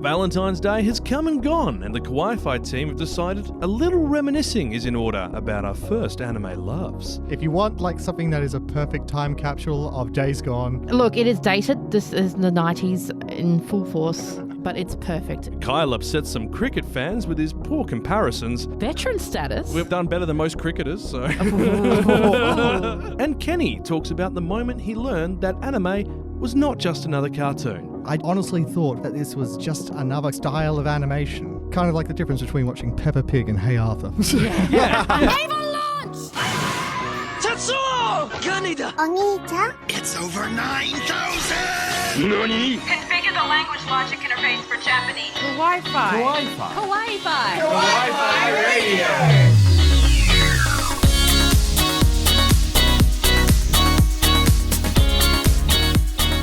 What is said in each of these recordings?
Valentine's Day has come and gone, and the Kawaii-Fi team have decided a little reminiscing is in order about our first anime loves. If you want like something that is a perfect time capsule of days gone. Look, it is dated. This is the 90s in full force, but it's perfect. Kyle upsets some cricket fans with his poor comparisons. Veteran status? We've done better than most cricketers, so... And Kenny talks about the moment he learned that anime was not just another cartoon. I honestly thought that this was just another style of animation. Kind of like the difference between watching Peppa Pig and Hey Arthur. Yeah. Tetsuo! Kaneda! Onii-chan? It's over 9,000! Nani? Configure the language logic interface for Japanese. Kawaii-Fi. Kawaii-Fi. Kawaii-Fi Radio!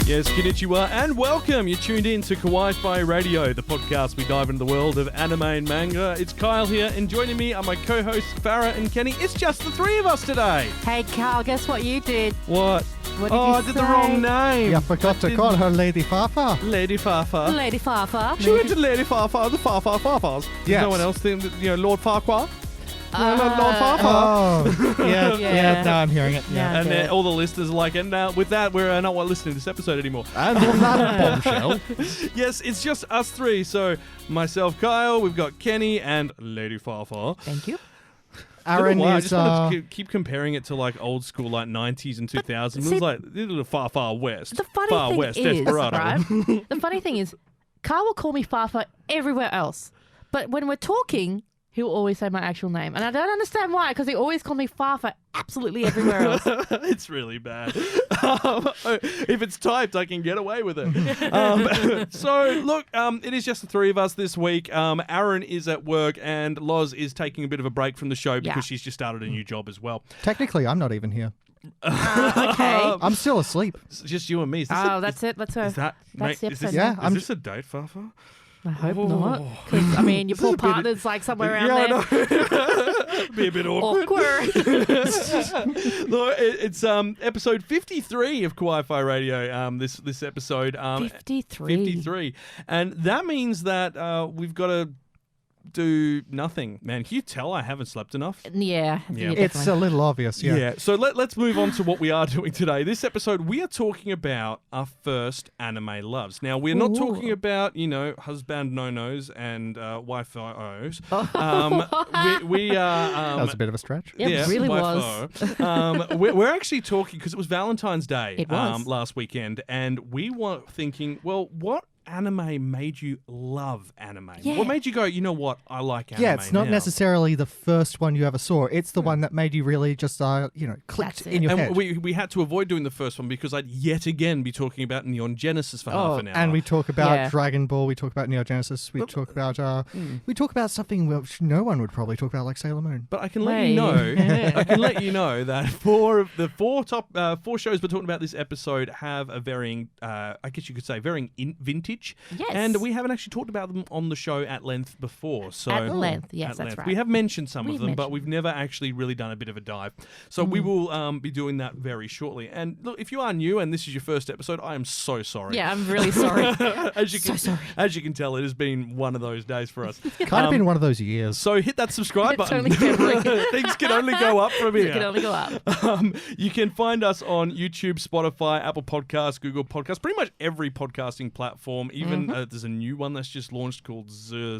Yes, konnichiwa, and welcome. You're tuned in to Kawaii-Fi Radio, the podcast we dive into the world of anime and manga. It's Kyle here, and joining me are my co-hosts Farah and Kenny. It's just the three of us today. Hey, Carl, guess what you did? What? What did you I did the wrong name. You forgot to call her Lady Fafa. Lady Fafa. Lady Fafa. She went to Lady Fafa, the Farfars. Yes. No one else think that, Lord Farquhar? Lord Farquhar. Oh, yeah, now I'm hearing it. Yeah. And all the listeners are like, and with that, we're not listening to this episode anymore. And on that bombshell. Yes, it's just us three. So myself, Kyle, we've got Kenny and Lady Farfar. Thank you. Aaron I is... just want to keep comparing it to like old school, like 90s and 2000s. It was like a little far west. The funny far thing west, is, Desperado. right? The funny thing is, Carl will call me Fafa everywhere else. But when we're talking, he'll always say my actual name. And I don't understand why, because he always called me Fafa absolutely everywhere else. It's really bad. If it's typed, I can get away with it. So, look, it is just the three of us this week. Aaron is at work, and Loz is taking a bit of a break from the show because she's just started a new job as well. Technically, I'm not even here. Okay. I'm still asleep. It's just you and me. That's it. Let's go. Is that, That's mate, the is this, episode. Yeah, is this a date, Fafa? I hope not. Because, I mean, your poor partner's like somewhere around there. It'd be a bit awkward. Look, it's episode 53 of Kawaii-Fi Radio. This episode 53, and that means that we've got to do nothing. Man, can you tell I haven't slept enough? Yeah. It's a little obvious, yeah. So let's move on to what we are doing today. This episode, we are talking about our first anime loves. Now, we're not talking about, husband no-nos and Wi-Fi-Os. We are... that was a bit of a stretch. It really was. We're actually talking, because it was Valentine's Day It was. last weekend, and we were thinking, well, what anime made you love anime? Yeah. What made you go, you know what, I like anime Yeah, it's not now. necessarily the first one you ever saw. It's the one that made you really just, clicked That's it. in your And head. we had to avoid doing the first one because I'd yet again be talking about Neon Genesis for half an hour. And we talk about Yeah. Dragon Ball, we talk about Neo Genesis, we talk about something which no one would probably talk about, like Sailor Moon. But I can let you know, that four shows we're talking about this episode have a varying, I guess you could say, varying vintage. Yes. And we haven't actually talked about them on the show at length before. So At length, yes, at that's length. right. We have mentioned some of We've them, but mentioned. we've never actually really done a bit of a dive. So we will be doing that very shortly. And look, if you are new and this is your first episode, I am so sorry. Yeah, I'm really sorry. As you sorry. As you can tell, it has been one of those days for us. Kind of been one of those years. So hit that subscribe It's button. only February. Things can only go up from here. It can only go up. You can find us on YouTube, Spotify, Apple Podcasts, Google Podcasts, pretty much every podcasting platform. Even there's a new one that's just launched called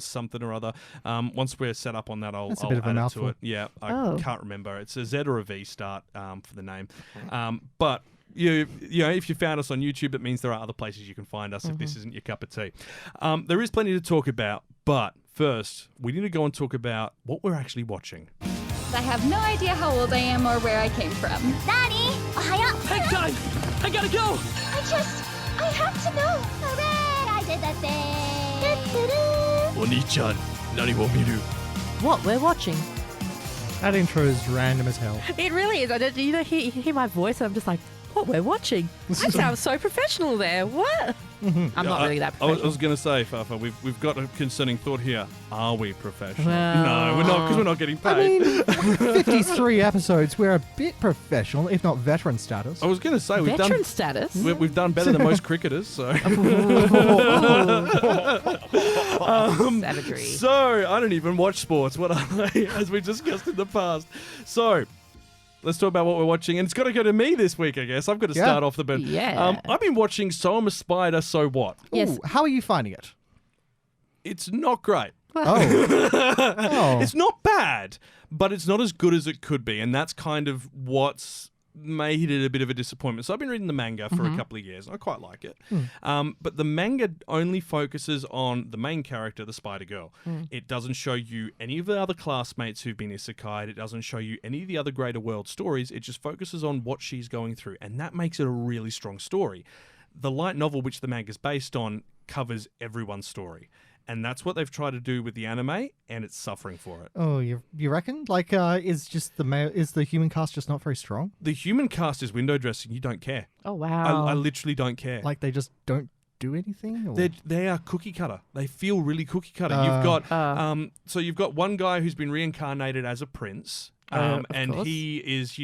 something or other. Once we're set up on that, I'll That's a bit of a add it mouthful. to it. Yeah, I can't remember. It's a Z or a V start for the name. But if you found us on YouTube, it means there are other places you can find us if this isn't your cup of tea. There is plenty to talk about, but first, we need to go and talk about what we're actually watching. I have no idea how old I am or where I came from. Nani? Ohayo? Hey, guys! I gotta go! I have to know. Hooray! I did the thing. Oni-chan, nani wo miru? What we're watching. That intro is random as hell. It really is. I don't, hear my voice, and I'm just like, what we're watching. I sound so professional there. What? I'm not really that I professional. was going to say, Fafa, we've got a concerning thought here. Are we professional? Well- No, we're not, because we're not getting I paid. mean, 53 episodes, we're a bit professional, if not veteran status. I was going to say, we've Veteran done status? we've done better than most cricketers, so. Savagery. So, I don't even watch sports, what are they, as we discussed in the past. So, let's talk about what we're watching. And it's got to go to me this week, I guess. I've got to start off the bed. Yeah. I've been watching So I'm a Spider, So What? Yes. Ooh, how are you finding it? It's not great. Oh. It's not bad, but it's not as good as it could be. And that's kind of what's made it a bit of a disappointment. So I've been reading the manga for a couple of years. I quite like it. But the manga only focuses on the main character, the Spider Girl. It doesn't show you any of the other classmates who've been isekai'd. It doesn't show you any of the other greater world stories. It just focuses on what she's going through. And that makes it a really strong story. The light novel, which the manga's based on, covers everyone's story. And that's what they've tried to do with the anime, and it's suffering for it. Oh, you reckon? Like, is the human cast just not very strong? The human cast is window dressing. You don't care. Oh, wow. I literally don't care. Like, they just don't do anything? Or? They are cookie cutter. They feel really cookie cutter. You've got one guy who's been reincarnated as a prince. And course. he is,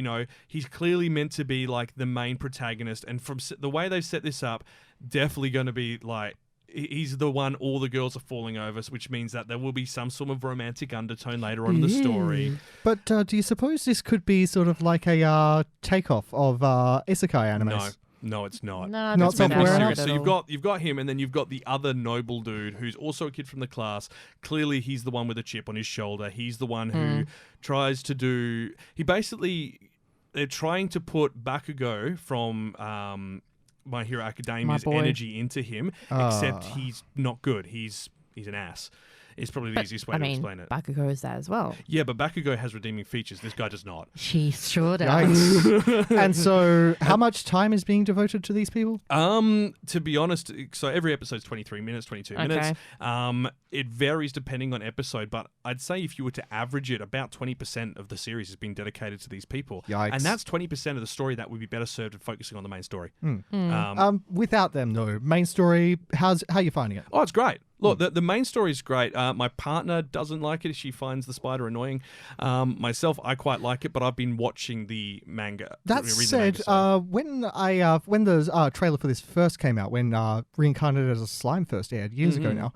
he's clearly meant to be like the main protagonist. And from the way they've set this up, definitely going to be like, he's the one all the girls are falling over, which means that there will be some sort of romantic undertone later on in the story. But do you suppose this could be sort of like a takeoff of isekai animes? No, it's not. No, Not that's not somewhere accurate else. So at all. you've got him, and then you've got the other noble dude who's also a kid from the class. Clearly, he's the one with a chip on his shoulder. He's the one who tries to do. They're trying to put Bakugo from My Hero Academia's energy into him, except he's not good. He's an ass. It's probably the easiest way to explain it. Bakugo is that as well. Yeah, but Bakugo has redeeming features. This guy does not. She sure does. Yikes. And so, how much time is being devoted to these people? To be honest, so every episode's 23 minutes, 22 minutes. It varies depending on episode, but I'd say if you were to average it, about 20% of the series has been dedicated to these people. Yikes. And that's 20% of the story that would be better served in focusing on the main story. Without them, though, main story, how are you finding it? Oh, it's great. Look, the main story is great. My partner doesn't like it. She finds the spider annoying. Myself, I quite like it, but I've been watching the manga. That said, when the trailer for this first came out, when Reincarnated as a Slime first aired years ago now,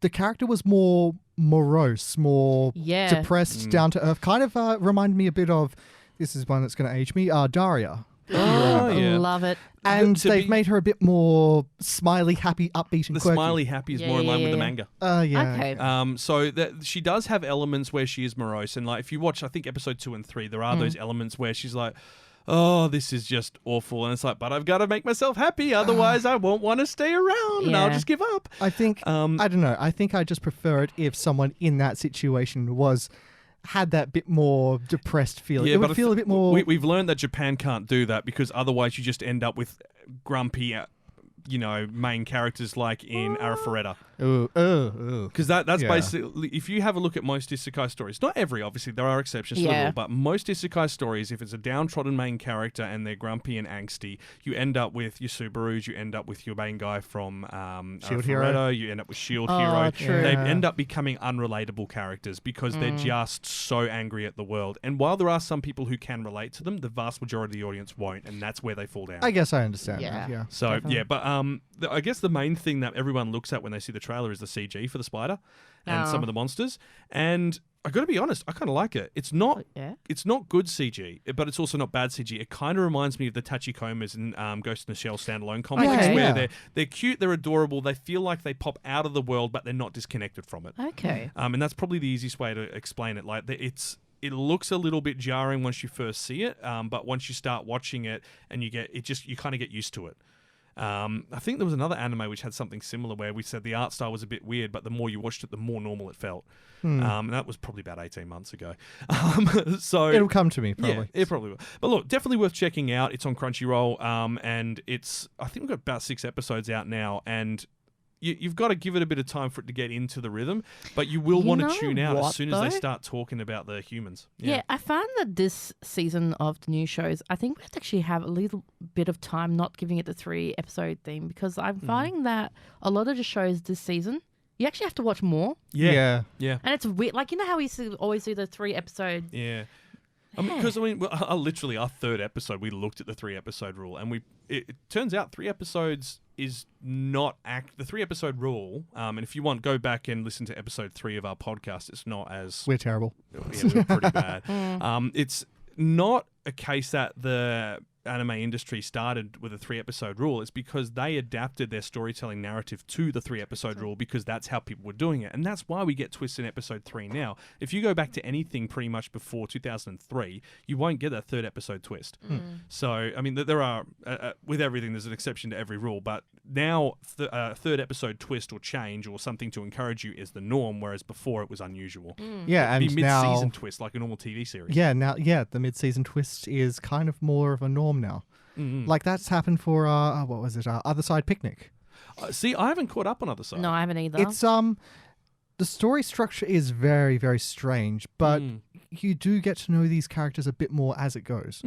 the character was more morose, more depressed, down to earth. Kind of reminded me a bit of, this is one that's going to age me, Daria. Oh, yeah. Love it. And they've made her a bit more smiley, happy, upbeat, and the quirky. smiley happy is more in line with the manga. Yeah. Okay. So that she does have elements where she is morose, and like if you watch, I think episode 2 and 3, there are those elements where she's like, "Oh, this is just awful," and it's like, "But I've got to make myself happy, otherwise I won't want to stay around, and I'll just give up." I think I don't know. I think I just prefer it if someone in that situation had that bit more depressed feeling. Yeah, it would feel a bit more. We've learned that Japan can't do that because otherwise you just end up with grumpy, main characters like in Arifureta. Because that's basically, if you have a look at most isekai stories, not every, obviously, there are exceptions to the rule, but most isekai stories, if it's a downtrodden main character and they're grumpy and angsty, you end up with your Subarus, you end up with your main guy from Shield Arifureta, Hero. you end up with Shield Hero. True. They end up becoming unrelatable characters because they're just so angry at the world. And while there are some people who can relate to them, the vast majority of the audience won't, and that's where they fall down. I guess I understand that, yeah. So, Definitely. but I guess the main thing that everyone looks at when they see the trailer is the CG for the spider and some of the monsters. And I got to be honest, I kind of like it. It's not good CG, but it's also not bad CG. It kind of reminds me of the Tachikomas in Ghost in the Shell standalone comics, where they're cute, they're adorable, they feel like they pop out of the world, but they're not disconnected from it. Okay. And that's probably the easiest way to explain it. Like it looks a little bit jarring once you first see it, but once you start watching it and you kind of get used to it. I think there was another anime which had something similar where we said the art style was a bit weird, but the more you watched it, the more normal it felt. And that was probably about 18 months ago. So It'll come to me, probably. Yeah, it probably will. But look, definitely worth checking out. It's on Crunchyroll, and I think we've got about 6 episodes out now, and you've got to give it a bit of time for it to get into the rhythm, but you will want to tune out as soon as they start talking about the humans. Yeah, I found that this season of the new shows, I think we have to actually have a little bit of time not giving it the 3-episode theme, because I'm finding that a lot of the shows this season, you actually have to watch more. Yeah. And it's weird. Like, you know how we always do the 3-episode... Yeah. Because literally our 3rd episode, we looked at the 3-episode rule, and it turns out 3 episodes is not the 3-episode rule. And if you want, go back and listen to episode 3 of our podcast. It's not as We're terrible. Yeah, we're pretty bad. It's not a case that the anime industry started with a 3-episode rule. It's because they adapted their storytelling narrative to the 3-episode rule because that's how people were doing it. And that's why we get twists in episode 3 now. If you go back to anything pretty much before 2003, you won't get a 3rd episode twist. So, I mean, there are, with everything, there's an exception to every rule, but now a 3rd episode twist or change or something to encourage you is the norm, whereas before it was unusual. Yeah, and It'd be mid-season now, twist like a normal TV series. the mid-season twist is kind of more of a norm now. Like that's happened for what was it? Other Side Picnic. See, I haven't caught up on Other Side. No, I haven't either. It's the story structure is very, very strange, but you do get to know these characters a bit more as it goes.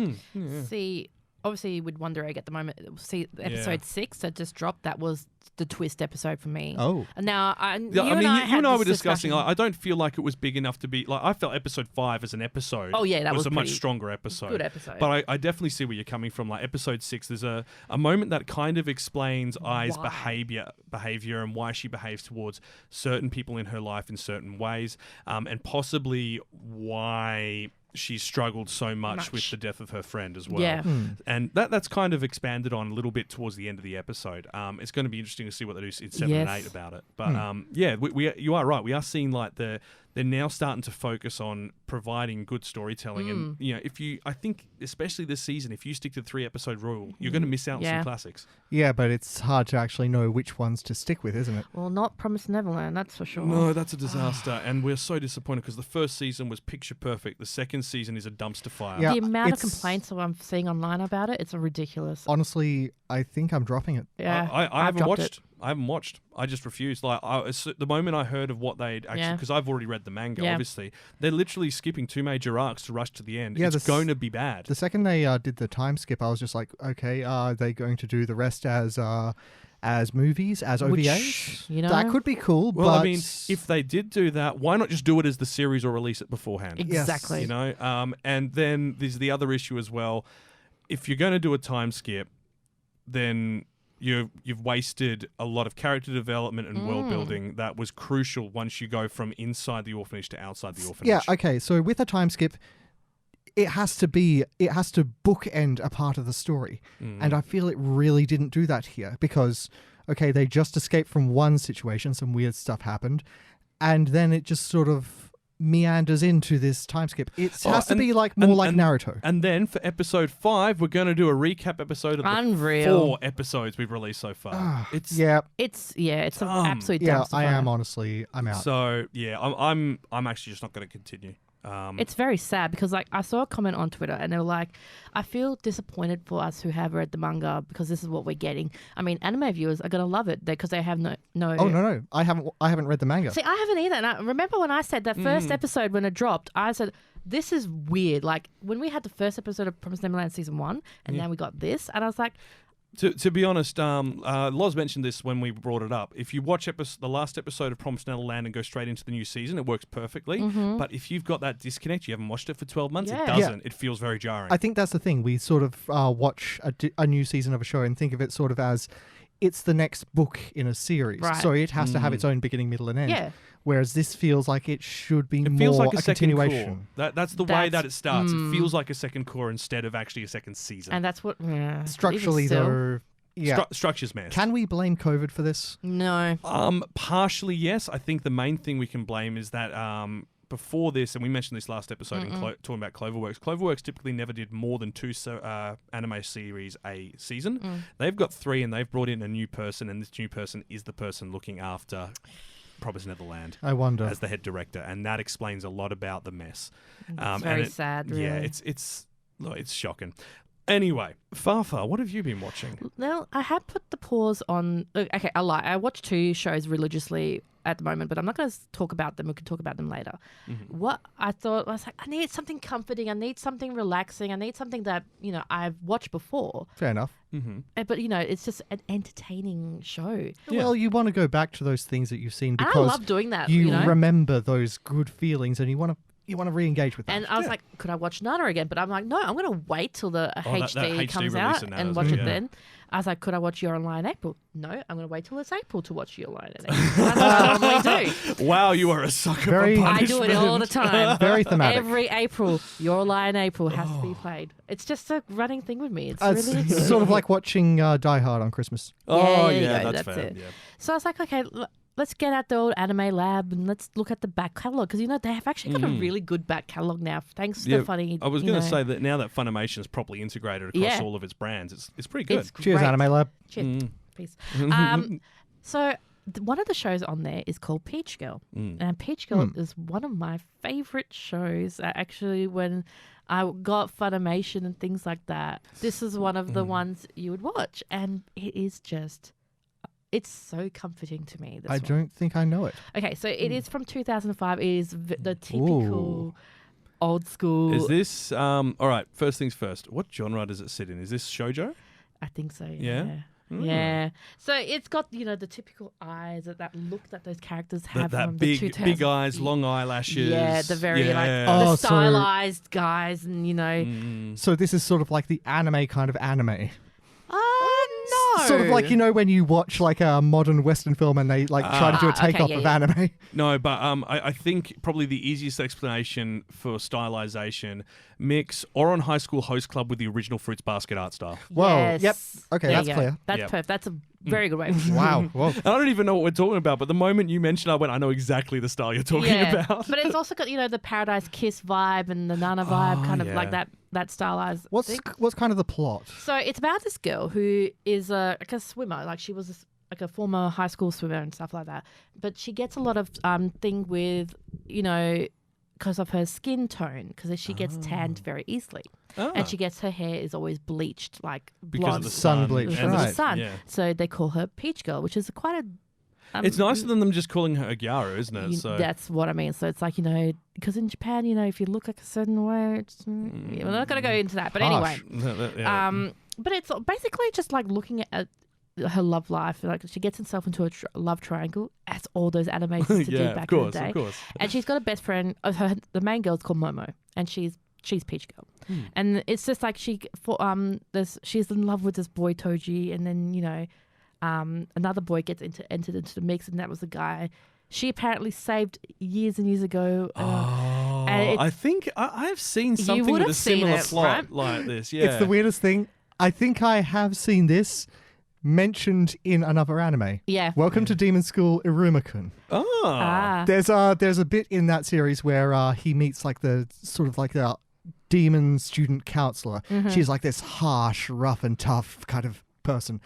See, obviously with Wonder Egg at the moment, see episode 6 that just dropped, that was the twist episode for me. Oh. Now, you and I were discussing. I don't feel like it was big enough to be like. I felt episode 5 as an episode. Oh yeah, that was a much pretty stronger episode. Good episode. But I definitely see where you're coming from. Like episode 6, there's a moment that kind of explains Ai's behavior and why she behaves towards certain people in her life in certain ways, and possibly why she struggled so much with the death of her friend as well. Yeah. And that's kind of expanded on a little bit towards the end of the episode. It's going to be interesting to see what they do in 7 and 8 about it. But you are right. We are seeing like they're now starting to focus on providing good storytelling. And I think especially this season, if you stick to the 3-episode rule, you're going to miss out on some classics. Yeah, but it's hard to actually know which ones to stick with, isn't it? Well, not Promised Neverland, that's for sure. No, that's a disaster. And we're so disappointed because the first season was picture perfect. The second season is a dumpster fire. Yeah, the amount of complaints that I'm seeing online about it, it's ridiculous. Honestly, I think I'm dropping it. Yeah, I haven't watched. I haven't watched. I just refused. Like the moment I heard of what they'd actually, because I've already read the manga. Obviously, they're literally skipping 2 major arcs to rush to the end. Yeah, it's going to be bad. The second they did the time skip, I was just like, okay, are they going to do the rest as movies, as OVAs? Which, that could be cool. Well, but I mean, if they did do that, why not just do it as the series or release it beforehand? Exactly. And then there's the other issue as well. If you're going to do a time skip, then you've wasted a lot of character development and world building that was crucial once you go from inside the orphanage to outside the orphanage. Yeah, okay. So with a time skip, it has to bookend a part of the story. And I feel it really didn't do that here because, okay, they just escaped from one situation, some weird stuff happened, and then it just sort of meanders into this time skip. It has to be like more like Naruto. And then for episode 5, we're going to do a recap episode of the 4 episodes we've released so far. It's an absolute dumpster fire. I am honestly, I'm out. So yeah, I'm actually just not going to continue. It's very sad because like I saw a comment on Twitter and they were like, I feel disappointed for us who have read the manga because this is what we're getting. I mean, anime viewers are gonna love it because they have no. Oh no, I haven't read the manga. See, I haven't either. And I remember when I said that first episode when it dropped, I said, this is weird. Like when we had the first episode of Promised Neverland season 1 and now we got this, and I was like. To be honest, Loz mentioned this when we brought it up. If you watch the last episode of Promised Neverland and go straight into the new season, it works perfectly. But if you've got that disconnect, you haven't watched it for 12 months, it doesn't. It feels very jarring. I think that's the thing. We sort of watch a new season of a show and think of it sort of as it's the next book in a series. Right. So it has to have its own beginning, middle, and end. Yeah. Whereas this feels like it should be It feels more like a continuation. Core. That's the way that it starts. It feels like a second core instead of actually a second season. And that's what... Structurally, though... Yeah. Structure's messed. Can we blame COVID for this? No. Partially, yes. I think the main thing we can blame is that before this, and we mentioned this last episode in talking about Cloverworks, Cloverworks typically never did more than 2 anime series a season. They've got 3 and they've brought in a new person, and this new person is the person looking after Promised Neverland. I wonder. As the head director, and that explains a lot about the mess. It's very sad, really. Yeah, it's shocking. Anyway, Fafa, what have you been watching? Well, I had put the pause on... Okay, I lie. I watch 2 shows religiously at the moment, but I'm not going to talk about them. We can talk about them later. What I thought, I was like, I need something comforting. I need something relaxing. I need something that, I've watched before. Fair enough. But, it's just an entertaining show. Yeah. Well, you want to go back to those things that you've seen because I love doing that. You remember those good feelings and you want to You want to re-engage with that. And I was like, could I watch Nana again? But I'm like, no, I'm going to wait till the HD HD comes release out of Nana and as watch well, it yeah. then. I was like, could I watch Your Lie in April? No, I'm going to wait till it's April to watch Your Lie in April. That's what I normally do. Wow, you are a sucker Very- for I punishment. do it all the time. Very thematic. Every April, Your Lie in April has to be played. It's just a running thing with me. It's It's really good. sort of like watching Die Hard on Christmas. Oh, there you yeah, go, that's that's fair. it. Yeah. So I was like, okay, let's get out the old anime lab and let's look at the back catalogue because, they have actually got a really good back catalogue now thanks to Funny. I was going to say that now that Funimation is properly integrated across all of its brands, it's pretty good. It's Cheers, great. Anime Lab. Cheers. Peace. So one of the shows on there is called Peach Girl. And Peach Girl is one of my favourite shows. Actually, when I got Funimation and things like that, this is one of the ones you would watch. And it is just... It's so comforting to me. This I one. don't think I know it. Okay, so it is from 2005. It is the typical old school. Is this all right? First things first. What genre does it sit in? Is this shoujo? I think so. Yeah? Yeah. So it's got the typical eyes, that look that those characters have. That from big the 2000s. big eyes, long eyelashes. Yeah, the very yeah. the Oh, so- stylized guys, and So this is sort of like the anime kind of anime. no, Sort of like, when you watch like a modern Western film and they like try to do a okay, takeoff yeah, of yeah. anime. No, but I think probably the easiest explanation for stylization mix Oron High School Host Club with the original Fruits Basket art style. Whoa. Yes. Yep. Okay, There that's you go. clear. That's Yep. perfect. That's a very good way. Of Wow. Whoa. I don't even know what we're talking about, but the moment you mentioned, I went, I know exactly the style you're talking about. But it's also got the Paradise Kiss vibe and the Nana vibe, kind of yeah. like that stylized. What's kind of the plot? So it's about this girl who is like a swimmer. Like she was like a former high school swimmer and stuff like that. But she gets a lot of thing with, because of her skin tone, because she gets tanned very easily. And she gets her hair is always bleached, like because blonde. of the Sun sun bleach, because and of right. the sun. Yeah. So they call her Peach Girl, which is quite a... It's nicer than them just calling her a Gyaru, isn't it? So That's what I mean. So it's like, because in Japan, if you look like a certain way, we're not going to go into that. But Harsh. anyway, yeah. but it's basically just like looking at her love life. Like she gets herself into a love triangle, as all those animes used to do back in the day. Of course. And she's got a best friend. The main girl's called Momo, and she's Peach Girl. And it's just like she's in love with this boy Toji, and then another boy gets entered into the mix, and that was the guy she apparently saved years and years ago. And I think I've seen You something would with a have seen similar it, plot right? like this. Yeah, It's the weirdest thing. I think I have seen this mentioned in another anime. yeah. Welcome to Demon School Iruma-kun. There's a bit in that series where he meets like the sort of like the demon student counselor. She's like this harsh, rough and tough kind of person.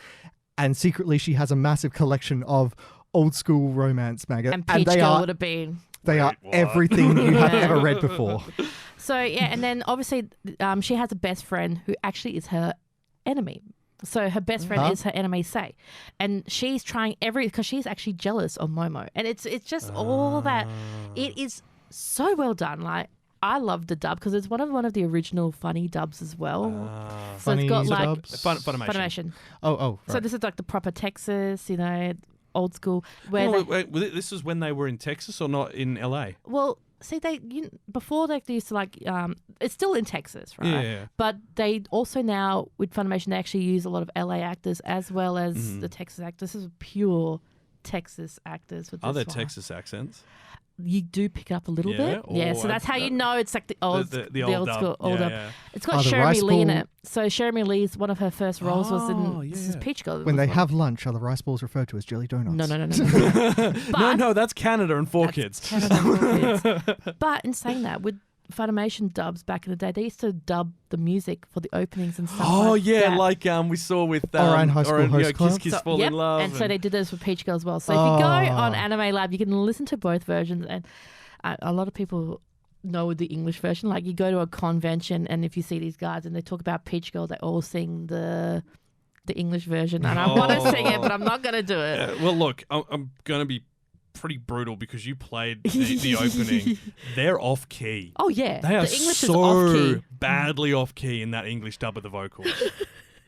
And secretly she has a massive collection of old school romance manga. And Peach Girl would have been. They are everything you have ever read before. So, yeah, and then obviously she has a best friend who actually is her enemy. So her best friend is her enemy, Sei. And she's trying because she's actually jealous of Momo. And it's just all that. It is so well done. Like, I love the dub because it's one of the original funny dubs as well. So Funny it's got like dubs? Funimation. Funimation. Oh, right. So this is like the proper Texas, old school. Where Oh, they, wait, this was when they were in Texas or not in LA? well, see, before they used to like, it's still in Texas, right? Yeah. But they also now, with Funimation, they actually use a lot of LA actors as well as the Texas actors. This is pure Texas actors with this Are there one. Texas accents? You do pick up a little Yeah? bit. Yeah, so that's how you know it's like the old, The old dub. school, old Yeah, dub. yeah. It's got the Jeremy rice Lee in ball- it. So Jeremy Lee's one of her first roles was in this is yeah. Peach Girl. When they have lunch, are the rice balls referred to as jelly donuts? No. No, that's Canada and 4Kids. Canada Kids. But in saying that, with Funimation dubs back in the day, they used to dub the music for the openings and stuff. Oh like yeah, that. like we saw with Orion High School Host Club. Kiss So- Fall yep, in Love. and so they did this with Peach Girl as well. So if you go on Anime Lab, you can listen to both versions, and a lot of people know the English version. Like you go to a convention, and if you see these guys and they talk about Peach Girl, they all sing the English version, and I want to sing it, but I'm not going to do it. well, look, I'm going to be pretty brutal because you played the opening. They're off key. Oh yeah, They are the English so is off key. badly off key in that English dub of the vocals.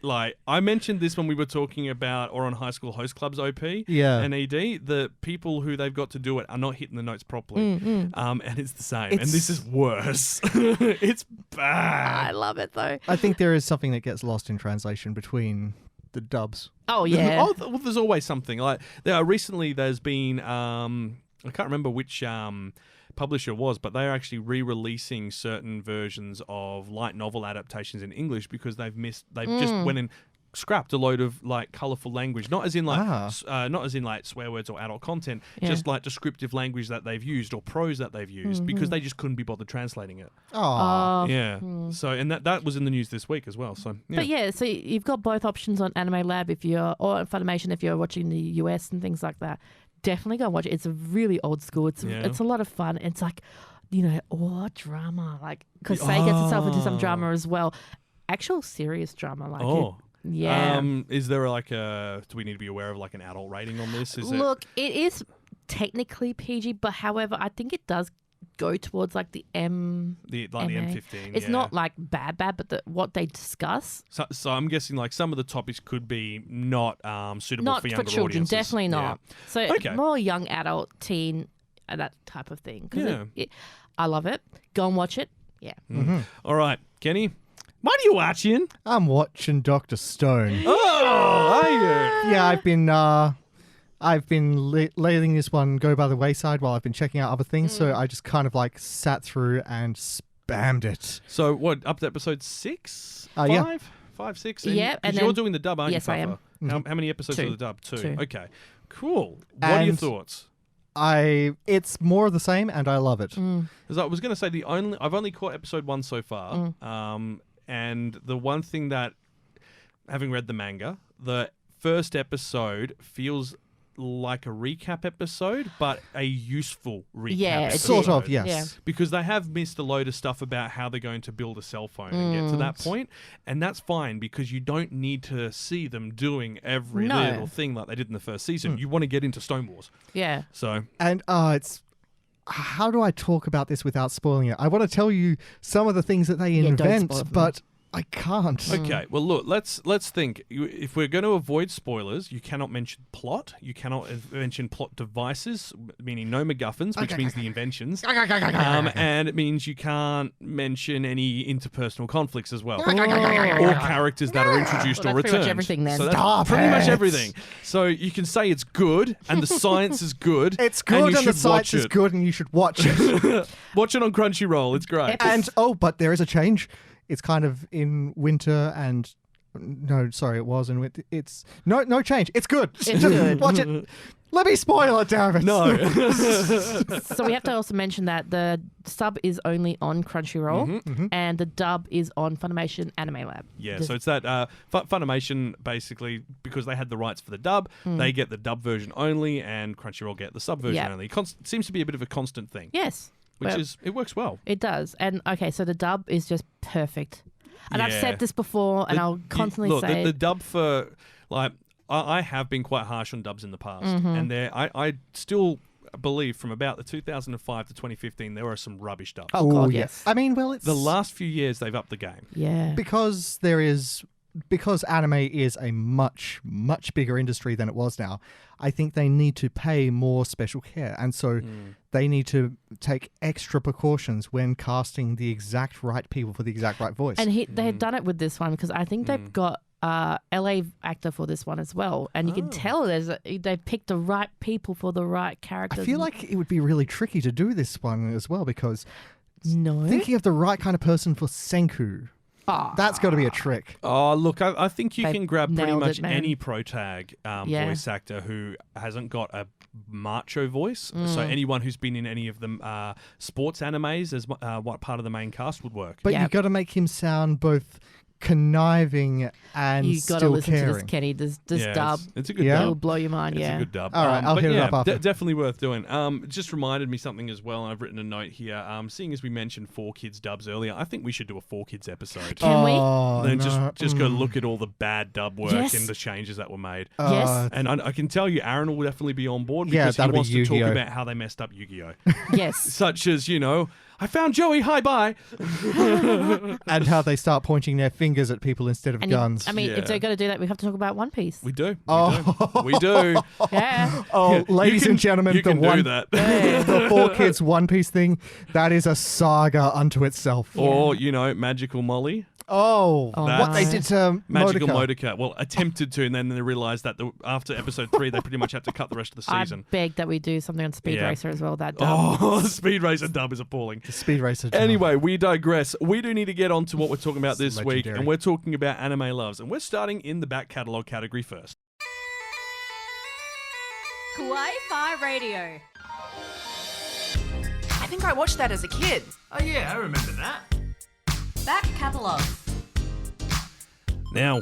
like I mentioned this when we were talking about or on High School Host Club's OP and ED, the people who they've got to do it are not hitting the notes properly. And it's the same. And this is worse. It's bad. I love it though. I think there is something that gets lost in translation between the dubs. Oh yeah. Well, there's always something. Like recently there's been I can't remember which publisher was, but they are actually re-releasing certain versions of light novel adaptations in English because they've just went and scrapped a load of like colorful language, not as in like swear words or adult content, just like descriptive language that they've used or prose that they've used because they just couldn't be bothered translating it. So and that was in the news this week as well. So But so you've got both options on Anime Lab or Funimation if you're watching the US and things like that. Definitely go watch it. It's a really old school. It's a lot of fun. It's like, drama. Like, because Say gets itself into some drama as well. Actual serious drama. Like is there do we need to be aware of like an adult rating on this? Look, it is technically PG, but however, I think it does go towards like the M15. It's not like bad, but what they discuss. So I'm guessing like some of the topics could be not suitable for younger children. audiences. Definitely not. Yeah. So more young adult, teen, that type of thing. I love it. Go and watch it. Yeah. All right, Kenny. What are you watching? I'm watching Dr. Stone. Oh, are you? Yeah, I've been letting this one go by the wayside while I've been checking out other things, so I just kind of like sat through and spammed it. So what, up to episode 6? Yeah. 5, 6? Yeah. And you're doing the dub, aren't you, Yes, I am. How many episodes 2. of the dub? 2. 2. Okay. Cool. What are your thoughts? It's more of the same and I love it. Because I was going to say I've only caught episode 1 so far. And the one thing that, having read the manga, the first episode feels like a recap episode, but a useful recap episode. Sort of, yes. Yeah. Because they have missed a load of stuff about how they're going to build a cell phone and get to that point. And that's fine because you don't need to see them doing every little thing like they did in the first season. You want to get into Stone Wars. Yeah. So. And it's... How do I talk about this without spoiling it? I want to tell you some of the things that they invent, but I can't. Okay, well, look, let's think. If we're going to avoid spoilers, you cannot mention plot. You cannot mention plot devices, meaning no MacGuffins, which means the inventions. And it means you can't mention any interpersonal conflicts as well. Or characters that are introduced or returned. Pretty much everything then. So that's pretty much everything. So you can say it's good and the science is good. It's good and the science is it. good and you should watch it. Watch it on Crunchyroll. It's great. And, but there is a change. It's kind of in winter and... No, sorry, it was in winter. It's... No change. It's good. It's good. Watch it. Let me spoil it, damn it. No. So we have to also mention that the sub is only on Crunchyroll and the dub is on Funimation Anime Lab. Yeah, so it's that Funimation, basically, because they had the rights for the dub, they get the dub version only and Crunchyroll get the sub version only. Seems to be a bit of a constant thing. Yes. It works well. It does. And okay, so the dub is just perfect. And I've said this before and I'll constantly say the dub for, like, I have been quite harsh on dubs in the past. And I still believe from about the 2005 to 2015, there were some rubbish dubs. Oh, God, yes. I mean, well, it's... The last few years, they've upped the game. Yeah. Because anime is a much, much bigger industry than it was now, I think they need to pay more special care. And so they need to take extra precautions when casting the exact right people for the exact right voice. And they had done it with this one because I think they've got LA actor for this one as well. And you can tell they picked the right people for the right characters. I feel like it would be really tricky to do this one as well because thinking of the right kind of person for Senku... That's got to be a trick. Oh, look, I think you can grab pretty much it, man. any protag voice actor who hasn't got a macho voice. So anyone who's been in any of the sports animes as what part of the main cast would work. But you got to make him sound both conniving and you got to still listen caring. to this, Kenny. This dub. It's a good Yeah? dub. It'll blow your mind. It's Yeah. a good dub. All right, I'll but hit it yeah, up after. Definitely worth doing. It just reminded me something as well, and I've written a note here. Seeing as we mentioned 4Kids dubs earlier, I think we should do a 4Kids episode. Can we? Oh, Then no. just go look at all the bad dub work Yes. and the changes that were made. Yes. And I can tell you, Aaron will definitely be on board Yeah, because he that'll be wants to talk Yu-Gi-Oh. about how they messed up Yu-Gi-Oh. Yes. Such as, I found Joey. Hi, bye. And how they start pointing their fingers at people instead of guns. I mean, if they're going to do that, we have to talk about One Piece. We do. Oh. We do. Yeah. Oh, ladies and gentlemen, you can do that. the 4Kids One Piece thing, that is a saga unto itself. Or, Magical Molly. Oh, Oh, what they no. did to Magical Modica. Modica. Well, attempted to, and then they realised that after episode 3, they pretty much had to cut the rest of the season. I beg that we do something on Speed Yeah. Racer as well. That Oh, the Speed Racer dub is appalling. The Speed Racer. Job. Anyway, we digress. We do need to get on to what we're talking about this week, legendary. and we're talking about anime loves, and we're starting in the back catalogue category first. Kawaii-Fi Radio. I think I watched that as a kid. Oh yeah, I remember that. Back Catalogue. Now,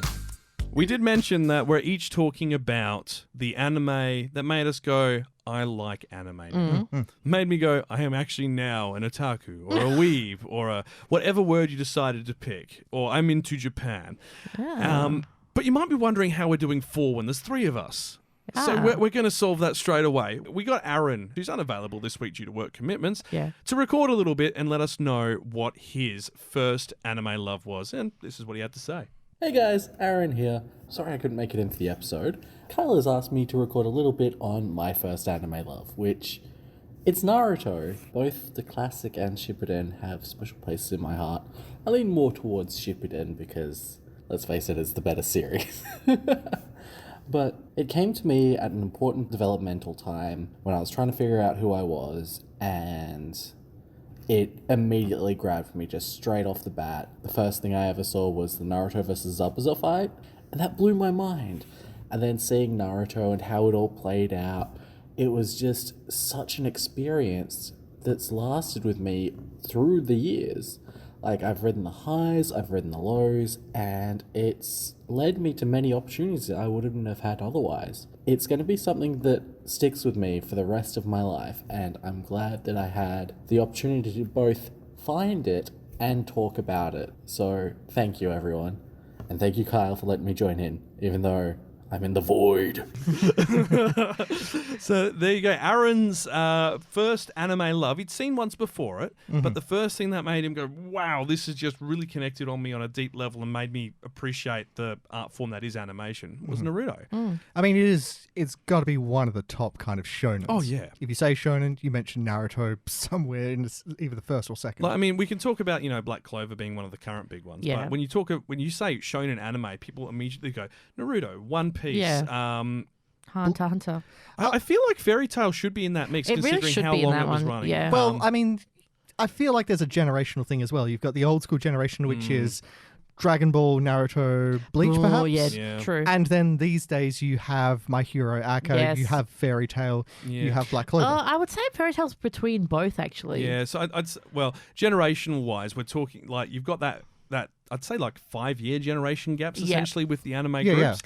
we did mention that we're each talking about the anime that made us go, I like anime now. Made me go, I am actually now an otaku or a weeb or a whatever word you decided to pick, or I'm into Japan. But you might be wondering how we're doing 4 when there's 3 of us. So we're going to solve that straight away. We got Aaron, who's unavailable this week due to work commitments, to record a little bit and let us know what his first anime love was. And this is what he had to say. Hey guys, Aaron here. Sorry I couldn't make it into the episode. Kyle has asked me to record a little bit on my first anime love, which it's Naruto. Both the classic and Shippuden have special places in my heart. I lean more towards Shippuden because, let's face it, it's the better series. But it came to me at an important developmental time when I was trying to figure out who I was, and it immediately grabbed me just straight off the bat. The first thing I ever saw was the Naruto vs. Zabuza fight, and that blew my mind. And then seeing Naruto and how it all played out, it was just such an experience that's lasted with me through the years. Like, I've ridden the highs, I've ridden the lows, and it's led me to many opportunities that I wouldn't have had otherwise. It's going to be something that sticks with me for the rest of my life, and I'm glad that I had the opportunity to both find it and talk about it. So, thank you, everyone. And thank you, Kyle, for letting me join in, even though I'm in the void. So there you go. Aaron's first anime love. He'd seen once before it, but the first thing that made him go, wow, this has just really connected on me on a deep level and made me appreciate the art form that is animation was Naruto. I mean, it's got to be one of the top kind of shonen. Oh, yeah. If you say shonen, you mention Naruto somewhere in either the first or second. Like, I mean, we can talk about, Black Clover being one of the current big ones. Yeah. But when you say shonen anime, people immediately go, Naruto, One Piece. Yeah. Hunter. I feel like Fairy Tail should be in that mix, It really considering should how be in long that it was one, running. yeah. Well, I mean, I feel like there's a generational thing as well. You've got the old school generation, which is Dragon Ball, Naruto, Bleach, Oh, perhaps. yeah, true. And then these days you have My Hero Academia, Yes. you have Fairy Tail, Yeah. you have Black Clover. I would say Fairy Tail's between both, actually. Yeah, so generational wise, we're talking like you've got that I'd say like 5-year generation gaps Yeah. essentially with the anime Yeah, groups.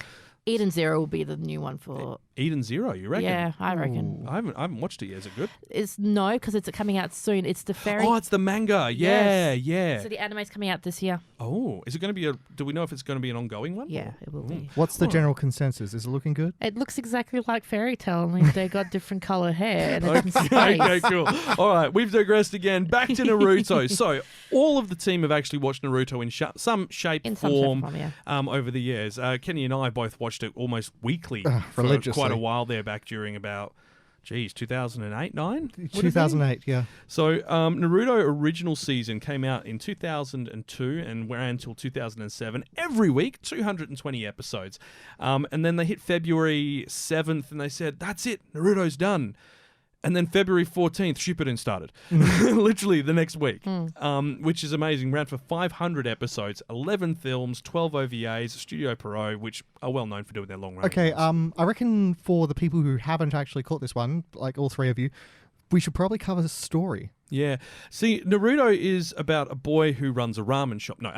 Eden Zero will be the new one for... Eden Zero, you reckon? Yeah, I reckon. I haven't watched it yet. Is it good? It's no, because it's coming out soon. It's the fairy... Oh, it's the manga. Yeah, Yes. yeah. So the anime's coming out this year. Oh, is it going to be do we know if it's going to be an ongoing one? Yeah, it will be. What's the general consensus? Is it looking good? It looks exactly like Fairy Tail, only they got different color hair and it's in space. Okay, cool. All right, we've digressed again. Back to Naruto. So, all of the team have actually watched Naruto in some shape, In some shape or form, form, yeah. over the years. Kenny and I both watched it almost weekly for religiously. quite a while there back during about, 2008, 9? 2008, yeah. So, Naruto original season came out in 2002 and ran until 2007. Every week, 220 episodes. And then they hit February 7th and they said, that's it, Naruto's done. And then February 14th, Shippuden started. Literally the next week, which is amazing. Ran for 500 episodes, 11 films, 12 OVAs, Studio Pierrot, which are well known for doing their long run. Okay, I reckon for the people who haven't actually caught this one, like all three of you, we should probably cover the story. Yeah. See, Naruto is about a boy who runs a ramen shop. No,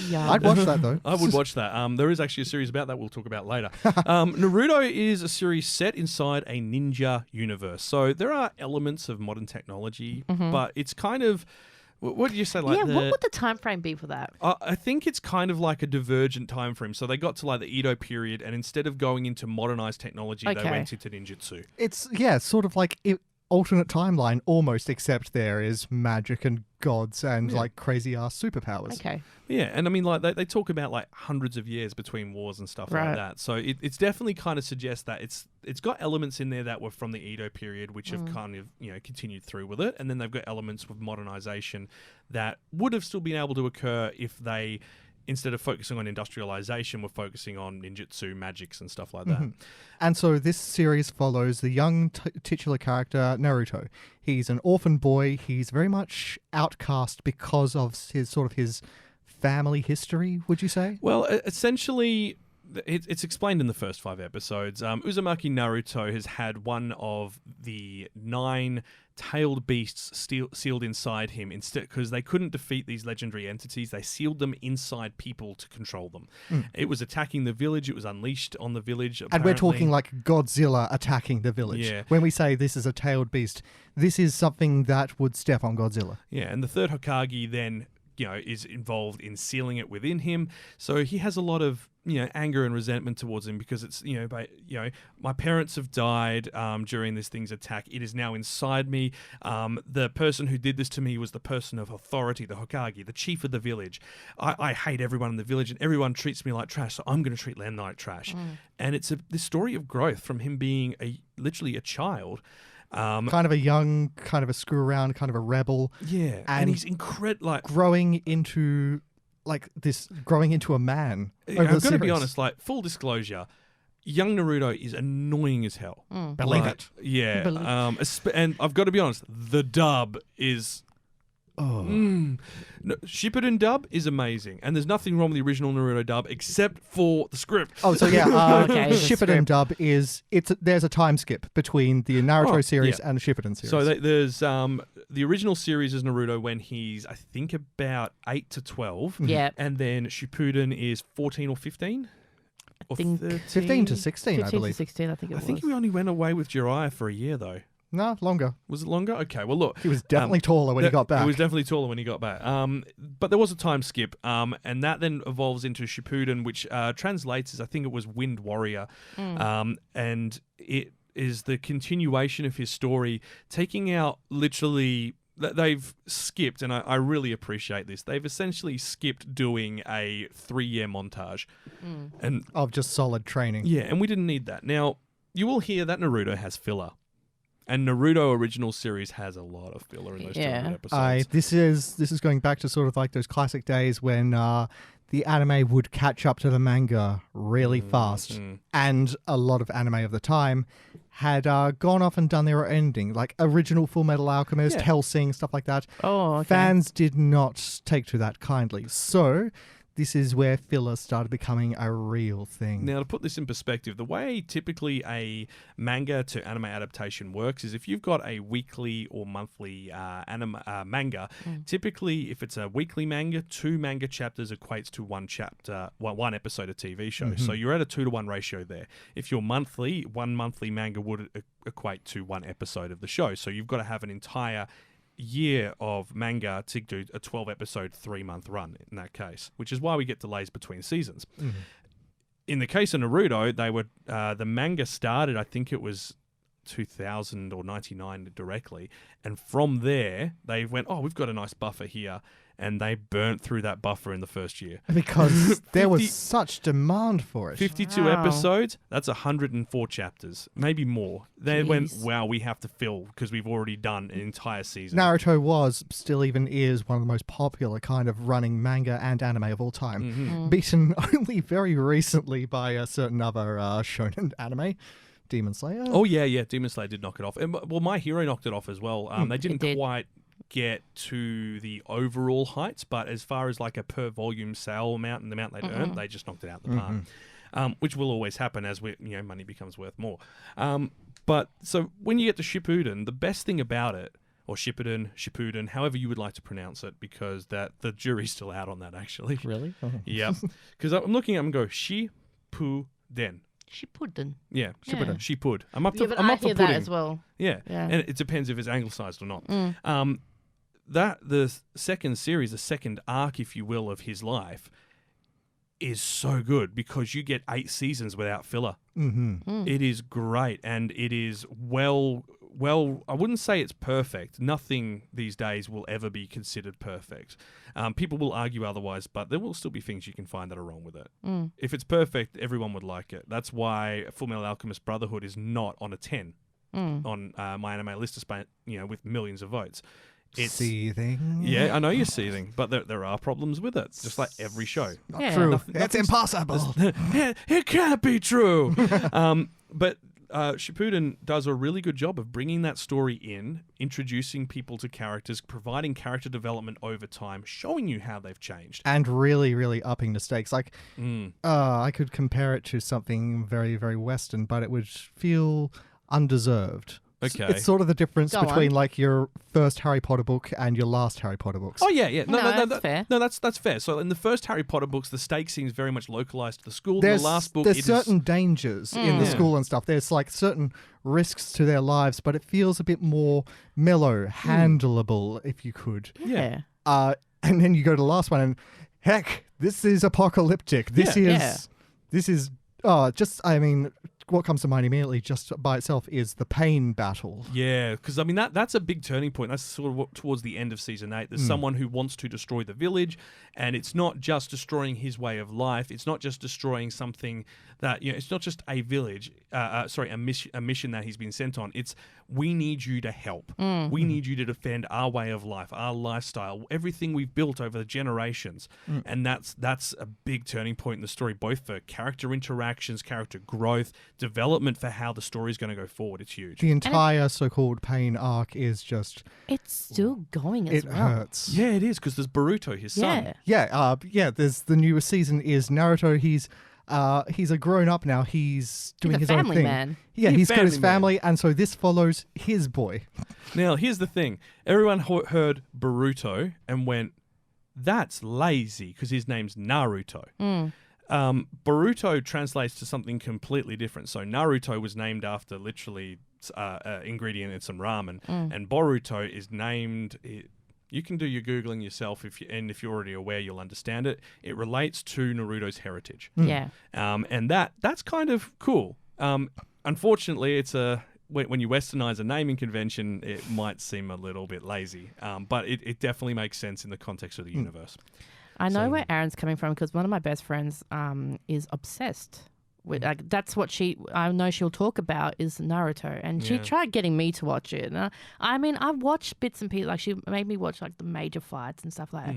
Yeah. I'd watch that, though. I would watch that. There is actually a series about that we'll talk about later. Naruto is a series set inside a ninja universe. So there are elements of modern technology, but it's kind of... What do you say? Like yeah, what would the time frame be for that? I think it's kind of like a divergent time frame. So they got to like the Edo period, and instead of going into modernized technology, they Okay. went into ninjutsu. It's, sort of like alternate timeline almost, except there is magic and gods and like crazy ass superpowers. Okay. Yeah, and I mean, like they talk about like hundreds of years between wars and stuff like that. So it's definitely kind of suggests that it's got elements in there that were from the Edo period, which have kind of continued through with it, and then they've got elements with modernization that would have still been able to occur if they, instead of focusing on industrialization, we're focusing on ninjutsu, magics, and stuff like that. And so this series follows the young titular character, Naruto. He's an orphan boy. He's very much outcast because of his family history, would you say? Well, essentially, it's explained in the first 5 episodes. Uzumaki Naruto has had one of the 9 tailed beasts sealed inside him, instead, because they couldn't defeat these legendary entities. They sealed them inside people to control them. It was attacking the village. It was unleashed on the village. And we're talking like Godzilla attacking the village. Yeah. When we say this is a tailed beast, this is something that would step on Godzilla. Yeah, and the third Hokage then is involved in sealing it within him. So he has a lot of anger and resentment towards him because it's my parents have died during this thing's attack. It is now inside me. The person who did this to me was the person of authority, the Hokage, the chief of the village. I hate everyone in the village and everyone treats me like trash, so I'm going to treat them like trash. And it's this story of growth from him being literally a child. Kind of a young, kind of a screw around, kind of a rebel. Yeah, and he's incredible. Growing into a man. I'm going to be honest, like, full disclosure, young Naruto is annoying as hell. Believe it. Yeah. And I've got to be honest, the dub is... No, Shippuden dub is amazing, and there's nothing wrong with the original Naruto dub except for the script. Oh, so yeah, Shippuden dub there's a time skip between the Naruto series and the Shippuden series. So there's the original series is Naruto when he's, I think, about 8 to 12. Yeah. And then Shippuden is 14 or 15. I think 15 to 16, 15 I believe. to 16, I think it was. I think we only went away with Jiraiya for a year, though. No, longer. Was it longer? Okay, well, look. He was definitely taller when he got back. He was definitely taller when he got back. But there was a time skip, and that then evolves into Shippuden, which translates as, I think it was Wind Warrior. And it is the continuation of his story, taking out literally... They've skipped, and I really appreciate this, they've essentially skipped doing a 3-year montage. And of just solid training. Yeah, and we didn't need that. Now, you will hear that Naruto has filler. And Naruto original series has a lot of filler in those 200 episodes. This is going back to sort of like those classic days when the anime would catch up to the manga really fast. And a lot of anime of the time had gone off and done their own ending, like original Full Metal Alchemist, Hellsing, stuff like that. Oh, okay. Fans did not take to that kindly. So... this is where filler started becoming a real thing. Now, to put this in perspective, the way typically a manga to anime adaptation works is if you've got a weekly or monthly manga, typically if it's a weekly manga, 2 manga chapters equates to 1 episode of TV show. So you're at a 2-to-1 ratio there. If you're monthly, 1 monthly manga would equate to 1 episode of the show. So you've got to have an entire year of manga to do a 12-episode 3-month run in that case, which is why we get delays between seasons. In the case of Naruto, they were the manga started, I think it was 2000 or 99 directly, and from there they went, we've got a nice buffer here, and they burnt through that buffer in the first year because there was such demand for it. 52 episodes, that's 104 chapters, maybe more. They went, wow, we have to fill because we've already done an entire season. Naruto was, still even is, one of the most popular kind of running manga and anime of all time, beaten only very recently by a certain other shonen anime. Demon Slayer? Oh, yeah. Demon Slayer did knock it off. And, well, My Hero knocked it off as well. They didn't quite get to the overall heights, but as far as like a per volume sale amount and the amount they'd earned, they just knocked it out the park. Which will always happen as money becomes worth more. But so when you get to Shippuden, the best thing about it, or Shippuden, however you would like to pronounce it, because the jury's still out on that actually. Really? Yeah. Because I'm looking at them and go, Shippuden. Shippuden. Yeah, Shippuden. Shippud. I'm up Yeah, to but I'm I up for hear pudding. that as well. Yeah, and it depends if it's anglicized or not. The second series, the second arc, if you will, of his life, is so good because you get 8 seasons without filler. It is great, and it is well well, I wouldn't say it's perfect. Nothing these days will ever be considered perfect. People will argue otherwise, but there will still be things you can find that are wrong with it. If it's perfect, everyone would like it. That's why Fullmetal Alchemist Brotherhood is not on a 10 on my anime list, despite, with millions of votes. It's seething. Yeah, I know you're seething, but there are problems with it, just like every show. Not true. It's impossible. It can't be true. But Shippuden does a really good job of bringing that story in, introducing people to characters, providing character development over time, showing you how they've changed. And really, really upping the stakes. Like, I could compare it to something very, very Western, but it would feel undeserved. Okay. It's sort of the difference Go between on. like your first Harry Potter book and your last Harry Potter books. Oh yeah. No, that's fair. No, that's fair. So in the first Harry Potter books, the stake seems very much localized to the school. There's, in the last book, there's certain dangers in the school and stuff. There's like certain risks to their lives, but it feels a bit more mellow, handleable, if you could. Yeah. And then you go to the last one, and heck, this is apocalyptic. This is. What comes to mind immediately just by itself is the pain battle. Yeah, because I mean that's a big turning point. That's sort of towards the end of season 8. There's someone who wants to destroy the village, and it's not just destroying his way of life. It's not just destroying something that it's not just a village. A mission that he's been sent on. It's we need you to help. We need you to defend our way of life, our lifestyle, everything we've built over the generations, and that's a big turning point in the story, both for character interactions, character growth, development for how the story is going to go forward. It's huge. The entire so-called pain arc is just... It's still going as well. It hurts. Yeah, it is, because there's Boruto, his son. Yeah, there's the newest season is Naruto. He's a grown-up now. He's doing his own thing. Man. Yeah, he's got his family family, and so this follows his boy. Now, here's the thing. Everyone heard Boruto and went, that's lazy, because his name's Naruto. Boruto translates to something completely different. So Naruto was named after literally ingredient in some ramen, and Boruto is named... You can do your Googling yourself, if you're already aware, you'll understand it. It relates to Naruto's heritage. Yeah. And that's kind of cool. Unfortunately, it's when you westernize a naming convention, it might seem a little bit lazy. But it definitely makes sense in the context of the universe. I know where Aaron's coming from, because one of my best friends is obsessed with, that's what I know she'll talk about is Naruto, and she tried getting me to watch it. I mean, I've watched bits and pieces, like she made me watch like the major fights and stuff like that.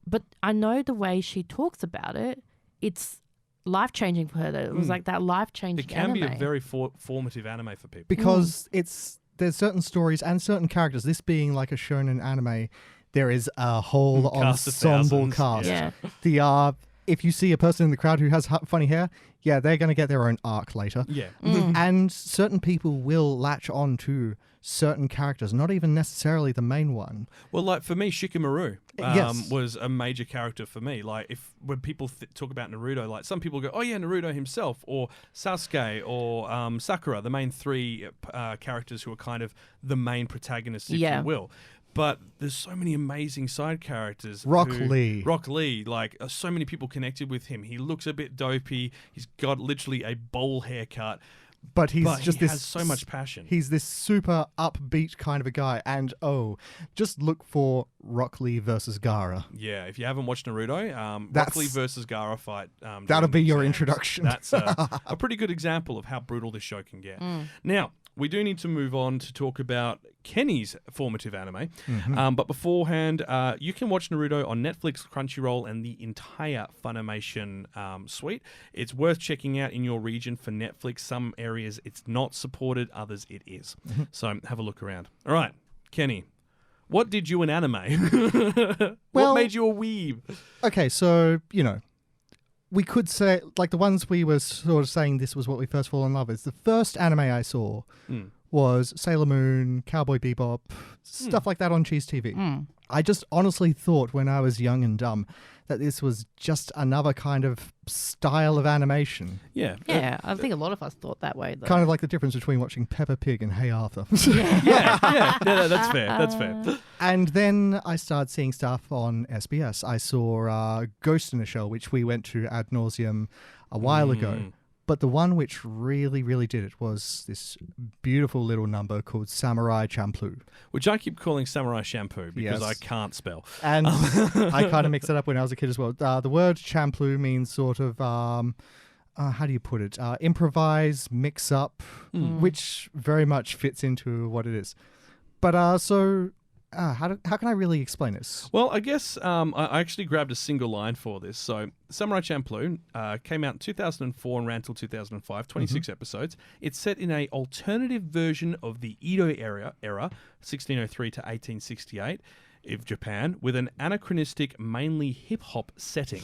But I know the way she talks about it, it's life-changing for her. That it was like that life-changing anime. It can anime. be a very formative anime for people. Because there's certain stories and certain characters, this being like a shonen anime, there is a whole Cast of ensemble thousands. cast. Yeah. If you see a person in the crowd who has funny hair, they're going to get their own arc later. Yeah. And certain people will latch on to certain characters, not even necessarily the main one. Well, like for me, Shikamaru Yes. was a major character for me. Like when people talk about Naruto, like some people go, oh yeah, Naruto himself, or Sasuke, or Sakura, the main three characters who are kind of the main protagonists, if you will. But there's so many amazing side characters. Rock Lee, like so many people connected with him. He looks a bit dopey. He's got literally a bowl haircut. But he has so much passion. He's this super upbeat kind of a guy. And just look for Rock Lee versus Gaara. Yeah, if you haven't watched Naruto, Rock Lee versus Gaara fight. That'll be your introduction. That's a pretty good example of how brutal this show can get. Now, we do need to move on to talk about Kenny's formative anime. But beforehand, you can watch Naruto on Netflix, Crunchyroll, and the entire Funimation suite. It's worth checking out in your region for Netflix. Some areas it's not supported, others it is. So have a look around. All right, Kenny, what did you in anime? What made you a weeb? Okay, so, we could say, like the ones we were sort of saying this was what we first fall in love with. The first anime I saw was Sailor Moon, Cowboy Bebop, stuff like that on Cheese TV. I just honestly thought when I was young and dumb that this was just another kind of style of animation. Yeah. Yeah, I think a lot of us thought that way, though. Kind of like the difference between watching Peppa Pig and Hey Arthur. Yeah, that's fair. That's fair. And then I started seeing stuff on SBS. I saw Ghost in the Shell, which we went to ad nauseum a while ago. But the one which really, really did it was this beautiful little number called Samurai Champloon. Which I keep calling Samurai Shampoo because Yes. I can't spell. And I kind of mixed it up when I was a kid as well. The word Champloon means sort of, how do you put it? Improvise, mix up, which very much fits into what it is. But how can I really explain this? Well, I guess I actually grabbed a single line for this. So, Samurai Champloon came out in 2004 and ran till 2005, 26 episodes. It's set in a alternative version of the Edo era 1603 to 1868 of Japan, with an anachronistic, mainly hip-hop setting.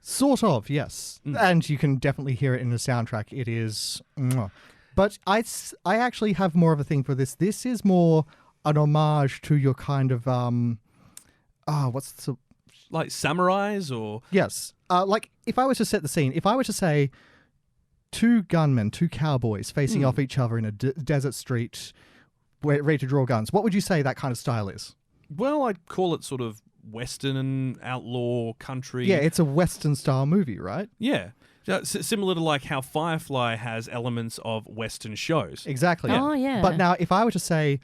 Sort of, yes. And you can definitely hear it in the soundtrack. It is... But I actually have more of a thing for this. This is more an homage to your kind of... what's the... Like samurais or... Yes. Like, if I were to set the scene, if I were to say two gunmen, two cowboys facing off each other in a desert street, ready to draw guns, what would you say that kind of style is? Well, I'd call it sort of Western and outlaw country. Yeah, it's a Western-style movie, right? Yeah. Similar to like how Firefly has elements of Western shows. Exactly. Oh, yeah. But now, if I were to say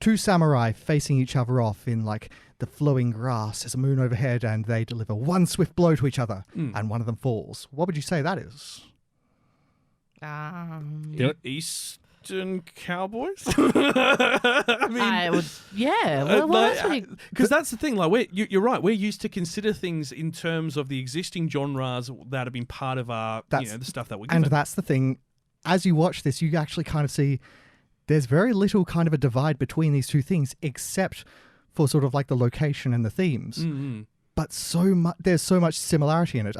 two samurai facing each other off in like the flowing grass, there's a moon overhead, and they deliver one swift blow to each other, and one of them falls, what would you say that is? Eastern cowboys? I would, yeah. Well, that's really... Because that's the thing. Like, you're right. We're used to consider things in terms of the existing genres that have been part of our, the stuff that we're given. And that's the thing. As you watch this, you actually kind of see there's very little kind of a divide between these two things, except for sort of like the location and the themes. But there's so much similarity in it.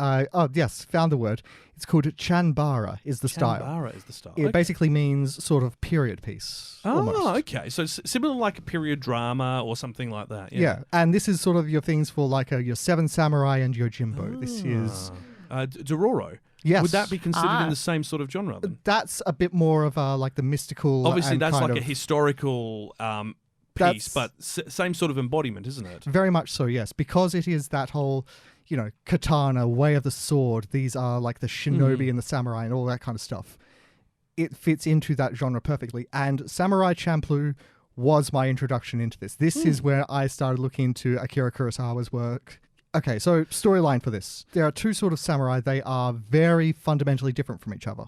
Yes, found the word. It's called Chanbara is the style. Chanbara is the style. It basically means sort of period piece. Oh, okay. So similar like a period drama or something like that. Yeah, and this is sort of your things for like your Seven Samurai and your Jimbo. This is... Dororo. Yes. Would that be considered in the same sort of genre then? That's a bit more of like the mystical... Obviously, and that's kind like of, a historical piece, but same sort of embodiment, isn't it? Very much so, yes. Because it is that whole, katana, way of the sword. These are like the shinobi and the samurai and all that kind of stuff. It fits into that genre perfectly. And Samurai Champloo was my introduction into this. This is where I started looking into Akira Kurosawa's work. Okay, so storyline for this. There are two sort of samurai. They are very fundamentally different from each other.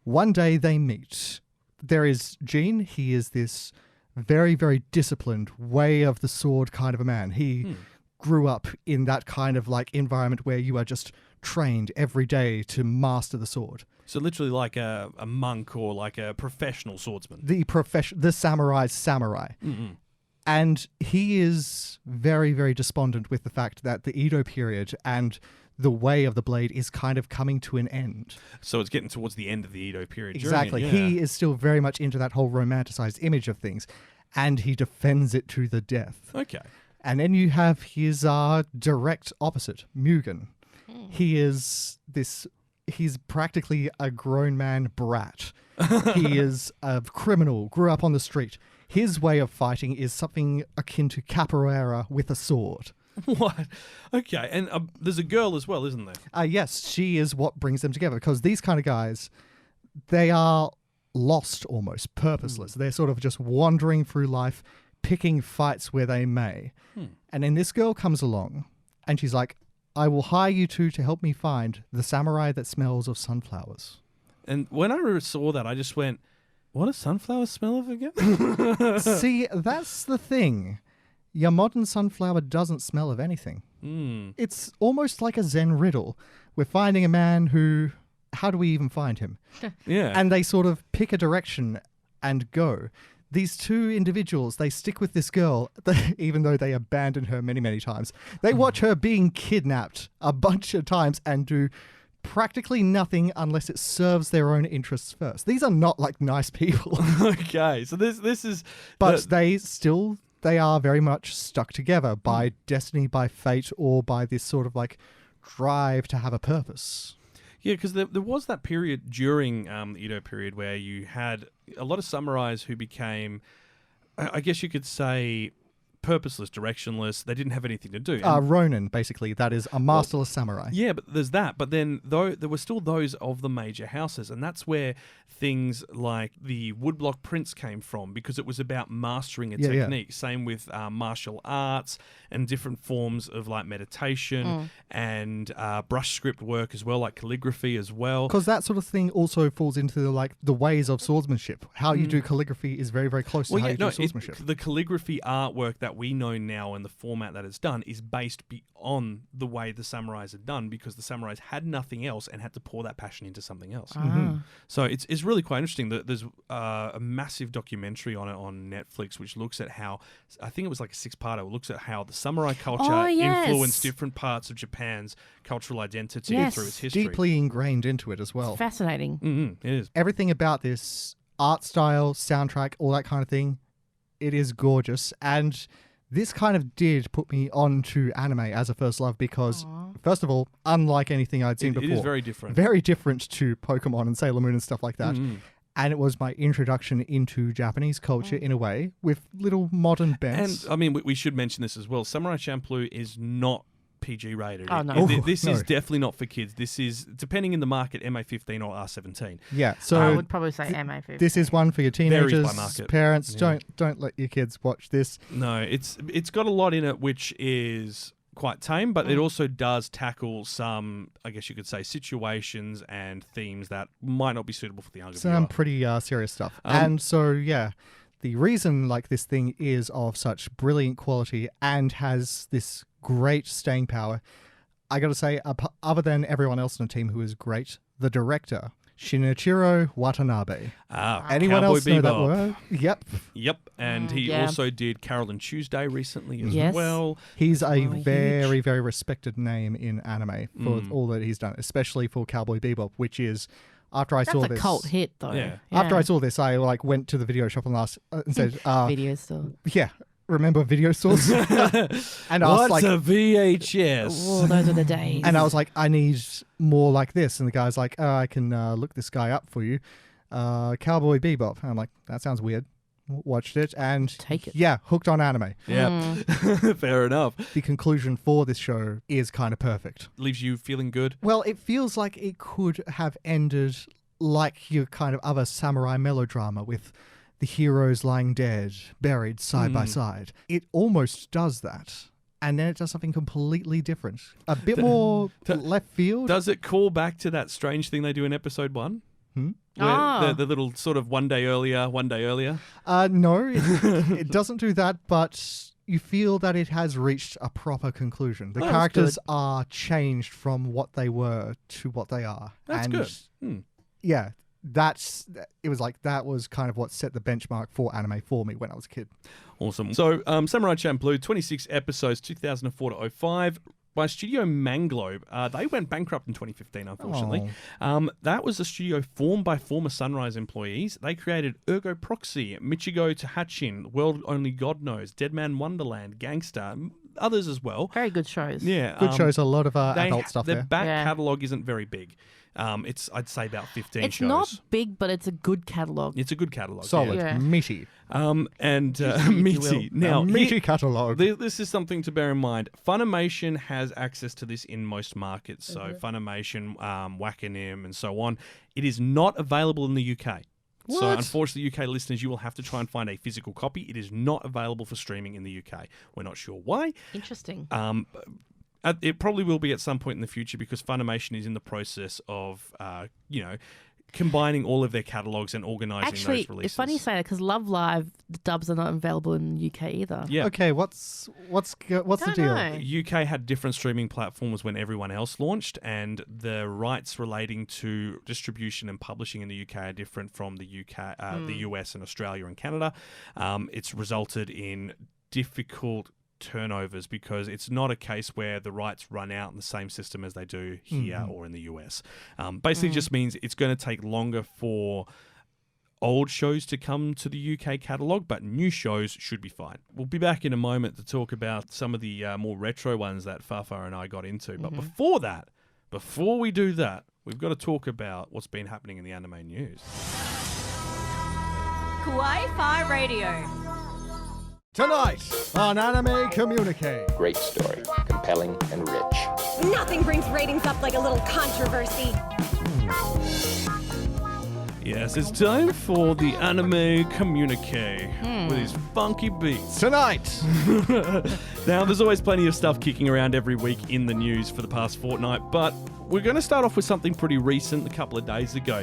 One day they meet. There is Jin. He is this very, very disciplined, way of the sword kind of a man. He grew up in that kind of like environment where you are just trained every day to master the sword. So literally like a monk or like a professional swordsman. The samurai's samurai. And he is very, very despondent with the fact that the Edo period and the way of the blade is kind of coming to an end. So it's getting towards the end of the Edo period. Exactly. Yeah. He is still very much into that whole romanticized image of things, and he defends it to the death. Okay. And then you have his direct opposite, Mugen. He is he's practically a grown man brat. He is a criminal, grew up on the street. His way of fighting is something akin to capoeira with a sword. What? Okay, and there's a girl as well, isn't there? Yes, she is what brings them together, because these kind of guys, they are lost almost, purposeless. They're sort of just wandering through life, picking fights where they may. And then this girl comes along, and she's like, I will hire you two to help me find the samurai that smells of sunflowers. And when I saw that, I just went, what does sunflower smell of again? See, that's the thing. Your modern sunflower doesn't smell of anything. It's almost like a Zen riddle. We're finding a man who... How do we even find him? Yeah. And they sort of pick a direction and go. These two individuals, they stick with this girl, even though they abandon her many, many times. They watch her being kidnapped a bunch of times and do practically nothing unless it serves their own interests first. These are not like nice people. Okay, so this is... But they are very much stuck together by destiny, by fate, or by this sort of like drive to have a purpose. Yeah, because there was that period during the Edo period where you had a lot of samurais who became, I guess you could say, purposeless, directionless. They didn't have anything to do. Ronin, basically, that is a masterless samurai. Yeah, but there's that. But then there were still those of the major houses, and that's where things like the woodblock prints came from, because it was about mastering a technique. Same with martial arts and different forms of like meditation and brush script work as well, like calligraphy as well. Because that sort of thing also falls into the ways of swordsmanship. How you do calligraphy is very, very close to how you do swordsmanship. The calligraphy artwork that we know now and the format that it's done is based on the way the samurais are done, because the samurais had nothing else and had to pour that passion into something else. So it's really quite interesting. There's a massive documentary on it on Netflix, which looks at how, I think it was like a 6-parter, looks at how the samurai culture influenced different parts of Japan's cultural identity through its history. Deeply ingrained into it as well. It's fascinating. Mm-hmm. It is. Everything about this, art style, soundtrack, all that kind of thing, it is gorgeous. And this kind of did put me onto anime as a first love because, first of all, unlike anything I'd seen before. It is very different. Very different to Pokemon and Sailor Moon and stuff like that. And it was my introduction into Japanese culture in a way, with little modern bends. And, I mean, we should mention this as well. Samurai Champloon is not PG rated. Oh, no. This is definitely not for kids. This is, depending in the market, MA15 or R17. Yeah, so I would probably say MA15. This is one for your teenagers, Varies by market. Parents. Don't let your kids watch this. No, it's got a lot in it which is quite tame, but it also does tackle some, I guess you could say, situations and themes that might not be suitable for the younger viewer. Some pretty serious stuff. And so, the reason like this thing is of such brilliant quality and has this great staying power, I got to say, other than everyone else in the team who is great, the director, Shinichiro Watanabe. Anyone Cowboy else know that Bebop. word? Yep. And he also did Carol and Tuesday recently as well. He's a very, very respected name in anime for all that he's done, especially for Cowboy Bebop, which is, after I saw this... That's a cult hit, though. Yeah. After I saw this, I went to the video shop and asked, and said... Video store. Yeah. Remember video stores? And What's a VHS? Oh, those are the days. And I was like, I need more like this. And the guy's like, I can look this guy up for you. Cowboy Bebop. And I'm like, that sounds weird. Watched it and take it. Yeah, hooked on anime. Yeah, fair enough. The conclusion for this show is kind of perfect. Leaves you feeling good? Well, it feels like it could have ended like your kind of other samurai melodrama with the heroes lying dead, buried side by side. It almost does that. And then it does something completely different. A bit more left field. Does it call back to that strange thing they do in episode 1? Where the little sort of one day earlier. No, it doesn't do that, but you feel that it has reached a proper conclusion. The characters are changed from what they were to what they are. That's good. Yeah, it was like that was kind of what set the benchmark for anime for me when I was a kid. Awesome. So, Samurai Champloo, 26 episodes, 2004 to 05. By Studio Manglobe. They went bankrupt in 2015, unfortunately. That was a studio formed by former Sunrise employees. They created Ergo Proxy, Michigo to Hatchin, World Only God Knows, Dead Man Wonderland, Gangster, others as well. Very good shows. Yeah. Good shows, a lot of adult stuff there. Their back catalogue isn't very big. It's, I'd say, about 15 shows. It's not big, but it's a good catalogue. It's a good catalogue. Solid, meaty. Meaty. Now, meaty catalogue. This is something to bear in mind. Funimation has access to this in most markets. So Funimation, Wakanim, and so on. It is not available in the UK. What? So, unfortunately, UK listeners, you will have to try and find a physical copy. It is not available for streaming in the UK. We're not sure why. Interesting. It probably will be at some point in the future because Funimation is in the process of, combining all of their catalogues and organising those releases. Actually, it's funny you say that because Love Live, the dubs are not available in the UK either. Yeah. Okay, what's the deal? UK had different streaming platforms when everyone else launched, and the rights relating to distribution and publishing in the UK are different from the UK, the US, and Australia and Canada. It's resulted in difficult turnovers because it's not a case where the rights run out in the same system as they do here or in the US. Basically just means it's going to take longer for old shows to come to the UK catalogue, but new shows should be fine. We'll be back in a moment to talk about some of the more retro ones that Fafa and I got into. But before we do that, we've got to talk about what's been happening in the anime news. Kawaii-Fi Radio. Tonight on Anime Communique. Great story, compelling and rich. Nothing brings ratings up like a little controversy. Yes, it's time for the Anime Communique with his funky beats. Tonight! Now, there's always plenty of stuff kicking around every week in the news for the past fortnight, but we're going to start off with something pretty recent a couple of days ago.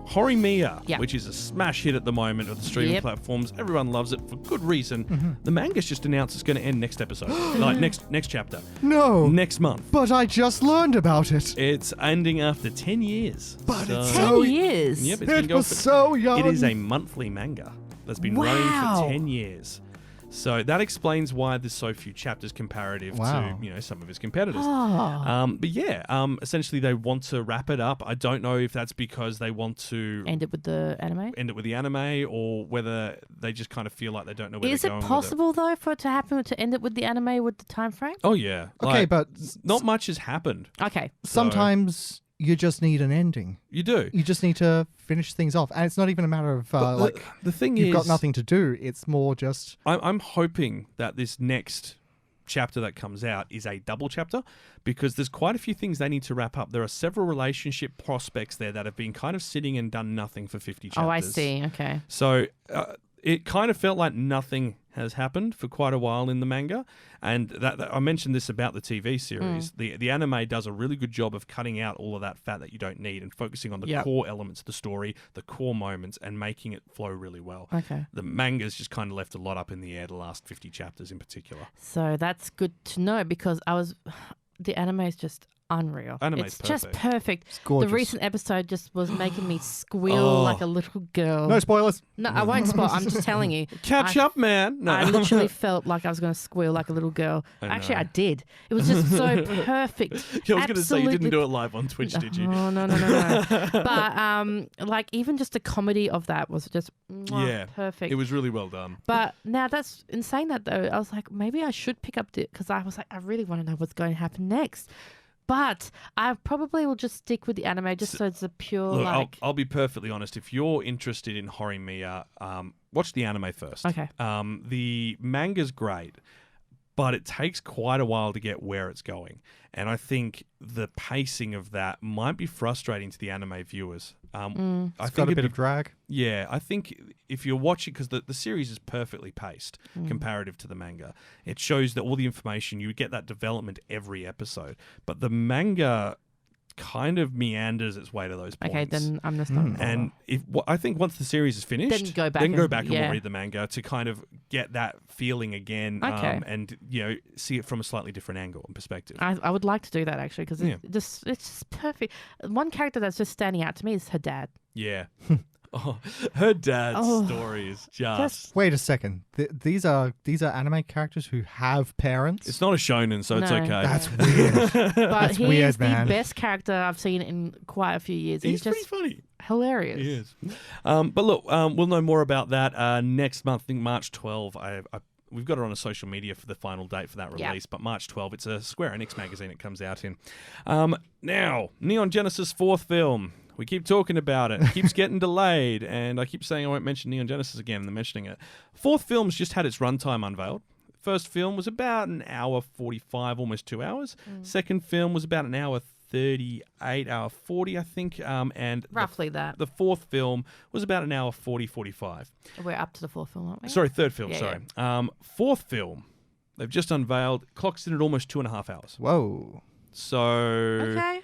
Horimiya, which is a smash hit at the moment of the streaming platforms. Everyone loves it for good reason. The manga's just announced it's going to end next episode. Like next chapter. No. Next month. But I just learned about it. It's ending after 10 years. But so, it's 10 years? Yep, it's it been going was for, so young. It is a monthly manga that's been running for 10 years. So that explains why there's so few chapters comparative to, some of his competitors. But yeah, essentially they want to wrap it up. I don't know if that's because they want to end it with the anime, or whether they just kind of feel like they don't know where they're going. Is it possible though for it to happen to end it with the anime with the time frame? Oh yeah. Okay, but not much has happened. Okay. Sometimes you just need an ending. You do. You just need to finish things off. And it's not even a matter of the thing you've got nothing to do. It's more just... I'm hoping that this next chapter that comes out is a double chapter, because there's quite a few things they need to wrap up. There are several relationship prospects there that have been kind of sitting and done nothing for 50 chapters. Oh, I see. Okay. So it kind of felt like nothing has happened for quite a while in the manga, and that I mentioned this about the TV series. The anime does a really good job of cutting out all of that fat that you don't need and focusing on the core elements of the story, the core moments, and making it flow really well. Okay. The manga's just kind of left a lot up in the air the last 50 chapters in particular. So that's good to know, because the anime is just unreal. Anime's just perfect. It's gorgeous. The recent episode just was making me squeal like a little girl. No spoilers. No, I won't spoil. I'm just telling you. Catch up, man. No. I literally felt like I was going to squeal like a little girl. Actually, I did. It was just so perfect. I was going to say, you didn't do it live on Twitch, did you? Oh, no. But like even just the comedy of that was just perfect. It was really well done. But now in saying that though, I was like, maybe I should pick up because I was like, I really want to know what's going to happen next. But I probably will just stick with the anime just so it's a pure Look, I'll be perfectly honest. If you're interested in Horimiya, watch the anime first. Okay. The manga's great, but it takes quite a while to get where it's going. And I think the pacing of that might be frustrating to the anime viewers. It's got a bit of drag. Yeah, I think if you're watching, because the series is perfectly paced comparative to the manga. It shows that all the information, you get that development every episode. But the manga kind of meanders its way to those points. Okay, then I'm just not. And I think once the series is finished, then go back and read the manga to kind of get that feeling again, and see it from a slightly different angle and perspective. I would like to do that actually, because it's just perfect. One character that's just standing out to me is her dad. Yeah. Her dad's story is just... Wait a second. These are anime characters who have parents? It's not a shonen, so it's okay. That's weird. But he's weird, the man. best character I've seen in quite a few years. He's just pretty funny. Hilarious. He is. But look, we'll know more about that next month. I think March 12. We've got it on a social media for the final date for that release, but March 12, it's a Square Enix magazine it comes out in. Now, Neon Genesis' fourth film. We keep talking about it. It keeps getting delayed, and I keep saying I won't mention Neon Genesis again, and they're mentioning it. Fourth film's just had its runtime unveiled. First film was about an hour 45, almost 2 hours. Second film was about an hour 38, hour 40, I think. And roughly that. The fourth film was about an hour 40, 45. We're up to the fourth film, aren't we? Sorry, third film, sorry. Fourth film, they've just unveiled, clocks in at almost 2.5 hours. Whoa. So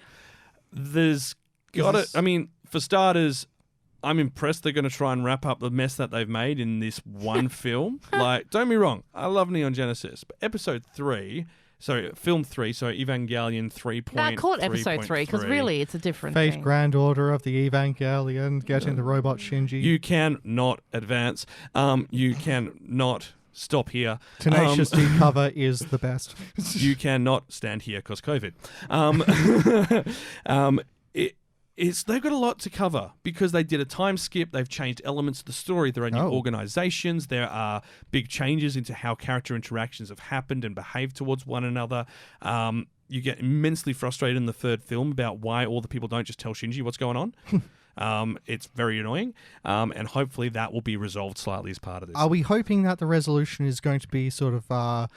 there's got it. I mean, for starters, I'm impressed they're going to try and wrap up the mess that they've made in this one film. Like, don't be wrong, I love Neon Genesis, but film 3, Evangelion 3.3. No, call it episode 3, because really it's a different Fate thing. Grand Order of the Evangelion, getting the robot Shinji. You cannot advance. You cannot stop here. Tenacious D cover is the best. You cannot stand here because COVID. They've got a lot to cover because they did a time skip. They've changed elements of the story. There are new organizations. There are big changes into how character interactions have happened and behaved towards one another. You get immensely frustrated in the third film about why all the people don't just tell Shinji what's going on. It's very annoying, and hopefully that will be resolved slightly as part of this. Are we hoping that the resolution is going to be sort of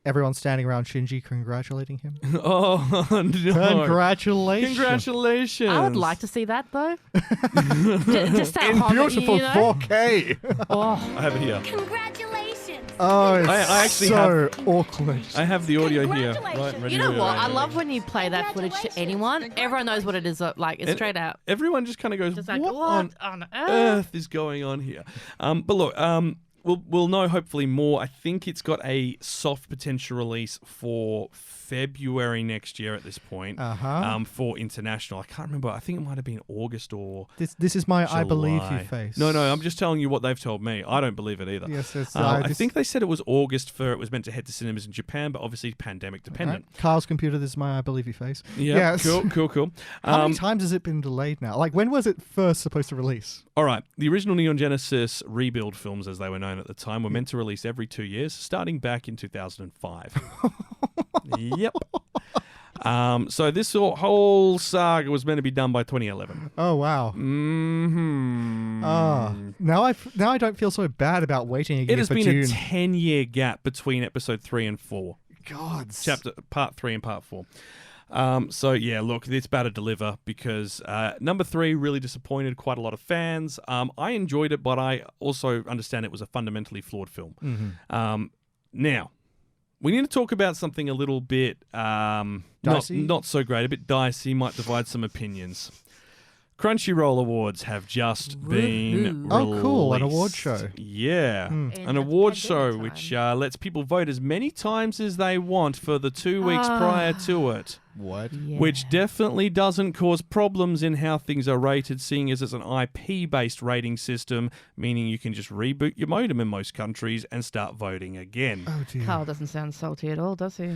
everyone standing around Shinji congratulating him? Oh, no. Congratulations. Congratulations. I would like to see that, though. Just that In comment, beautiful you know? 4K. Oh. I have it here. Congratulations! Oh, it's I actually so awkward. I have the audio here. Right, ready You know to- what? I love when you play that footage to anyone. Everyone knows what it is. Like, it's straight out. Everyone just kind of goes, Just like, what what on on earth is going on here? But look, we'll know hopefully more. I think it's got a soft potential release for February next year at this point. For international. I can't remember. I think it might have been August or This is my I believe you July. face. No, I'm just telling you what they've told me. I don't believe it either. Yes, it's, I think they said it was August for it was meant to head to cinemas in Japan, but obviously pandemic dependent. Right. Carl's computer, this is my I believe you face. Yeah, Yes. cool. How many times has it been delayed now? Like, when was it first supposed to release? All right. The original Neon Genesis rebuild films, as they were known at the time, were meant to release every 2 years, starting back in 2005. Yep. So this whole saga was meant to be done by 2011. Oh, wow. Mm-hmm. Now I don't feel so bad about waiting again It has for been June. a 10-year gap between episode 3 and 4. God. Part 3 and part 4. So yeah, look, it's about to deliver because number 3 really disappointed quite a lot of fans. I enjoyed it, but I also understand it was a fundamentally flawed film. Mm-hmm. Now, we need to talk about something a little bit not so great, a bit dicey, might divide some opinions. Crunchyroll Awards have just been released. Oh, cool, an award show. Yeah, And an it's award pandemic show time. which lets people vote as many times as they want for the 2 weeks prior to it. What? Yeah. Which definitely doesn't cause problems in how things are rated, seeing as it's an IP-based rating system, meaning you can just reboot your modem in most countries and start voting again. Oh, dear. Carl doesn't sound salty at all, does he?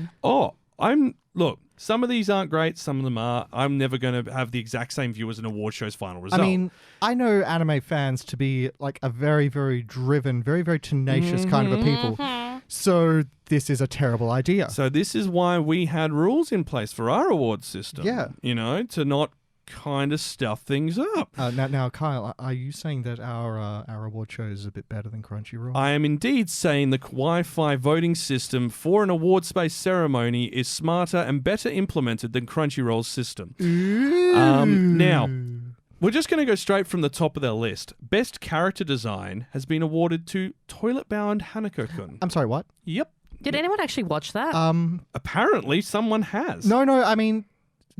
Look, some of these aren't great, some of them are. I'm never going to have the exact same view as an award show's final result. I mean, I know anime fans to be like a very, very driven, very, very tenacious kind of a people. So this is a terrible idea. So this is why we had rules in place for our award system. Yeah. You know, to not kind of stuff things up. Now, Kyle, are you saying that our award show is a bit better than Crunchyroll? I am indeed saying the Kawaii-Fi voting system for an awards-based ceremony is smarter and better implemented than Crunchyroll's system. Now, we're just going to go straight from the top of their list. Best character design has been awarded to Toilet-Bound Hanako-kun. I'm sorry, what? Yep. Did anyone actually watch that? Apparently, someone has. No, I mean,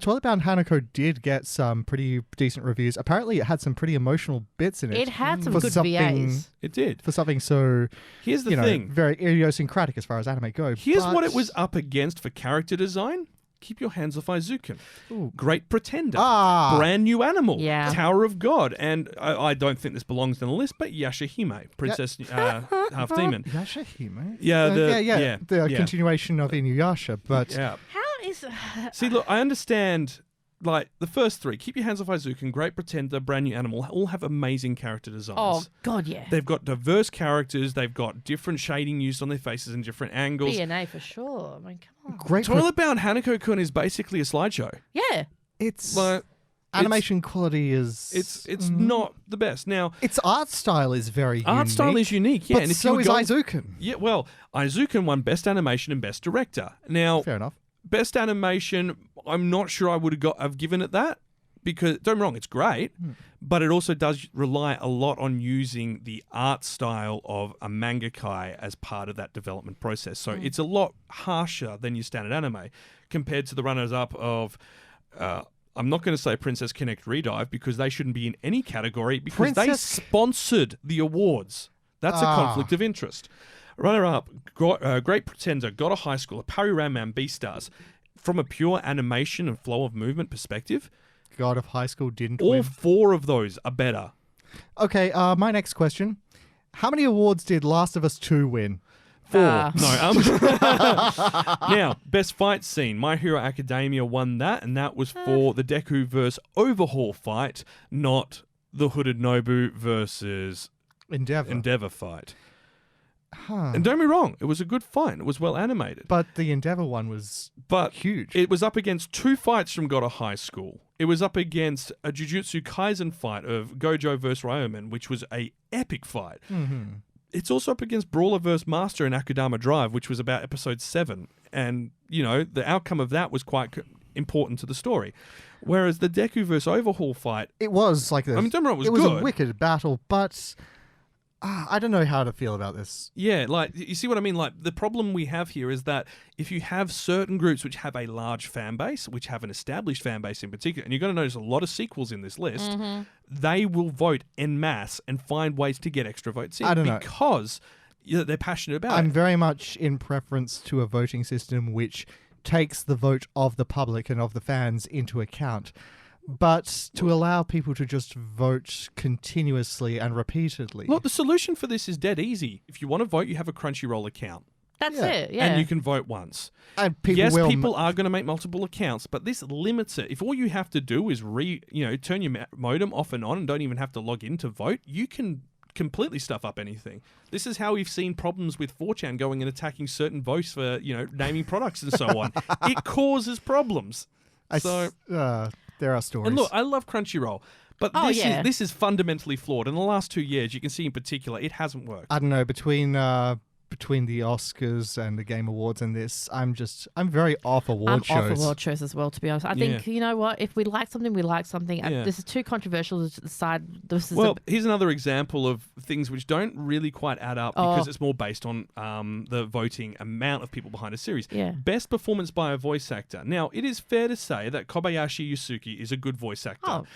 Toilet-Bound Hanako did get some pretty decent reviews. Apparently, it had some pretty emotional bits in it. It had some for good something- VAs. It did. For something so, Here's the thing. very idiosyncratic as far as anime go. Here's but- what it was up against for character design. Keep your hands off Aizuken. Ooh. Great Pretender. Ah. Brand New Animal. Yeah. Tower of God. And I don't think this belongs on the list, but Yashahime, Princess Half Demon. Yashahime? Yeah, The yeah. continuation of Inuyasha, but Yeah. How is... See, look, I understand, like, the first 3, Keep Your Hands Off Aizuken, Great Pretender, Brand New Animal, all have amazing character designs. Oh, God, yeah. They've got diverse characters, they've got different shading used on their faces and different angles. DNA for sure. I mean, come on. great. Toilet-Bound Hanako-kun is basically a slideshow. Yeah. It's Like, animation quality is it's not the best. Now, its art style is very art unique, style is unique, yeah. but and if so you were is going- Aizuken. Yeah, well, Aizuken won Best Animation and Best Director. Now, Fair enough. Best Animation, I'm not sure I would have given it that, because, don't get me wrong, it's great, but it also does rely a lot on using the art style of a mangaka as part of that development process. So it's a lot harsher than your standard anime compared to the runners-up of... I'm not going to say Princess Connect Redive because they shouldn't be in any category because they sponsored the awards. That's a conflict of interest. Runner-up, Great Pretender, God of High School, a Pariram Beastars. From a pure animation and flow of movement perspective, God of High School didn't all win. 4 of those are better. Okay, my next question. How many awards did Last of Us 2 win? 4. Now, best fight scene. My Hero Academia won that, and that was for the Dekuverse overhaul fight, not the Hooded Nobu versus Endeavor fight. And don't be wrong, it was a good fight. It was well animated. But the Endeavor one was But huge. it was up against 2 fights from God of High School. It was up against a Jujutsu Kaisen fight of Gojo versus Ryomen, which was a epic fight. Mm-hmm. It's also up against Brawler vs. Master in Akudama Drive, which was about episode 7. And, the outcome of that was quite important to the story. Whereas the Deku vs. Overhaul fight... It was like this. I mean, don't get me wrong, it was good. a wicked battle, but... I don't know how to feel about this. Yeah, like, you see what I mean? Like, the problem we have here is that if you have certain groups which have a large fan base, which have an established fan base in particular, and you're going to notice a lot of sequels in this list, they will vote en masse and find ways to get extra votes in. I don't know. Because they're passionate about it. I'm very much in preference to a voting system which takes the vote of the public and of the fans into account. But to allow people to just vote continuously and repeatedly... Look, the solution for this is dead easy. If you want to vote, you have a Crunchyroll account. That's it, yeah. And you can vote once. And people are going to make multiple accounts, but this limits it. If all you have to do is turn your modem off and on and don't even have to log in to vote, you can completely stuff up anything. This is how we've seen problems with 4chan going and attacking certain votes for, naming products and so on. It causes problems. There are stories. And look, I love Crunchyroll, but this is fundamentally flawed. In the last 2 years, you can see in particular, it hasn't worked. I don't know, between the Oscars and the Game Awards and this, I'm very off award shows. I'm off award shows as well, to be honest. I think, you know what, if we like something, we like something. Yeah. This is too controversial to decide. Here's another example of things which don't really quite add up because it's more based on the voting amount of people behind a series. Yeah. Best performance by a voice actor. Now, it is fair to say that Kobayashi Yusuke is a good voice actor. Oh.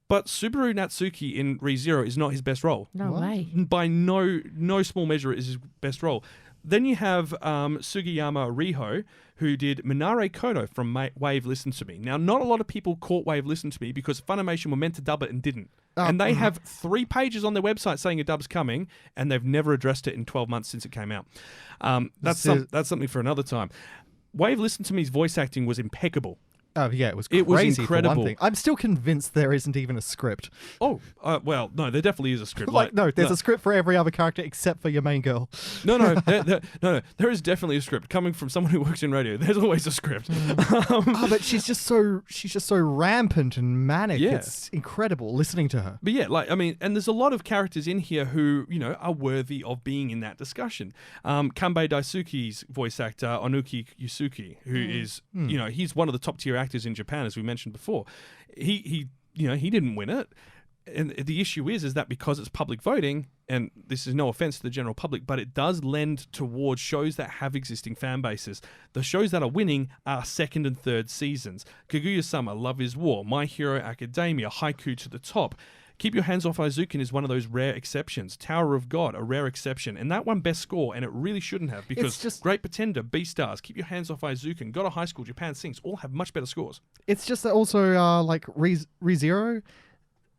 But Subaru Natsuki in ReZero is not his best role. No way. By no small measure is his best role. Then you have Sugiyama Riho, who did Minare Kono from Wave Listen to Me. Now, not a lot of people caught Wave Listen to Me because Funimation were meant to dub it and didn't. And they have 3 pages on their website saying a dub's coming, and they've never addressed it in 12 months since it came out. That's something for another time. Wave Listen to Me's voice acting was impeccable. Oh, yeah, it was crazy. It was incredible. For one thing. I'm still convinced there isn't even a script. Oh, well, no, there definitely is a script. There's a script for every other character except for your main girl. No, there is definitely a script. Coming from someone who works in radio, there's always a script. But she's just so rampant and manic. Yeah. It's incredible listening to her. But yeah, and there's a lot of characters in here who, are worthy of being in that discussion. Kanbei Daisuke's voice actor, Onuki Yusuke, who is, he's one of the top tier actors in Japan, as we mentioned before. He didn't win it. And the issue is that because it's public voting, and this is no offense to the general public, but it does lend towards shows that have existing fan bases. The shows that are winning are second and third seasons. Kaguya-sama, Love is War, My Hero Academia, Haiku to the Top. Keep Your Hands Off Aizuken is one of those rare exceptions. Tower of God, a rare exception. And that won Best Score, and it really shouldn't have, because Great Pretender, Beastars, Keep Your Hands Off Aizuken, God of High School, Japan Sings, all have much better scores. It's just that also, ReZero,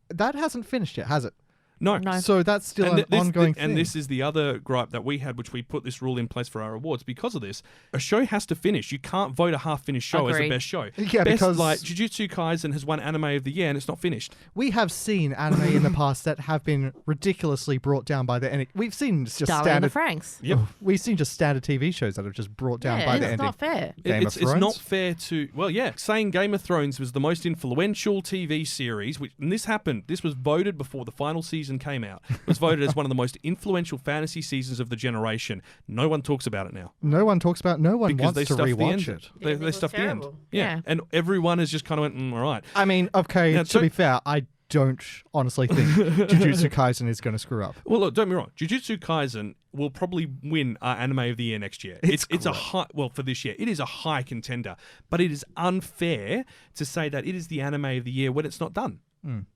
that hasn't finished yet, has it? No. So that's still an ongoing thing. And this is the other gripe that we had, which we put this rule in place for our awards. Because of this, a show has to finish. You can't vote a half-finished show as the best show. Yeah, because Jujutsu Kaisen has won Anime of the Year and it's not finished. We have seen anime in the past that have been ridiculously brought down by the ending. We've seen just standard Franks. Yep. We've seen just standard TV shows that have just brought down by the ending. It's not fair. It's not fair to... Well, yeah, saying Game of Thrones was the most influential TV series, and this happened. This was voted before the final season came out. Was voted as one of the most influential fantasy seasons of the generation. No one talks about it now. No one talks about it. No one wants to rewatch it. They stuffed the end. Yeah. And everyone has just kind of went, all right. I mean, okay, now, to be fair, I don't honestly think Jujutsu Kaisen is going to screw up. Well, look, don't be wrong. Jujutsu Kaisen will probably win our Anime of the Year next year. It's a high... Well, for this year, it is a high contender. But it is unfair to say that it is the Anime of the Year when it's not done.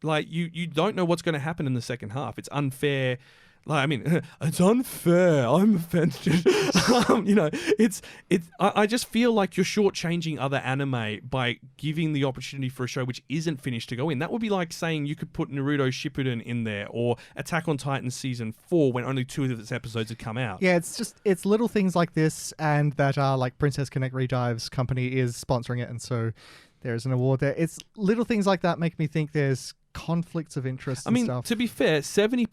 Like, you don't know what's going to happen in the second half. It's unfair. Like, I mean, it's unfair. I'm offended. I just feel like you're shortchanging other anime by giving the opportunity for a show which isn't finished to go in. That would be like saying you could put Naruto Shippuden in there or Attack on Titan Season 4 when only 2 of its episodes had come out. Yeah, it's little things like this, and that like Princess Connect Redive's company is sponsoring it, and so there's an award there. It's little things like that make me think there's conflicts of interest and stuff. To be fair, 70%,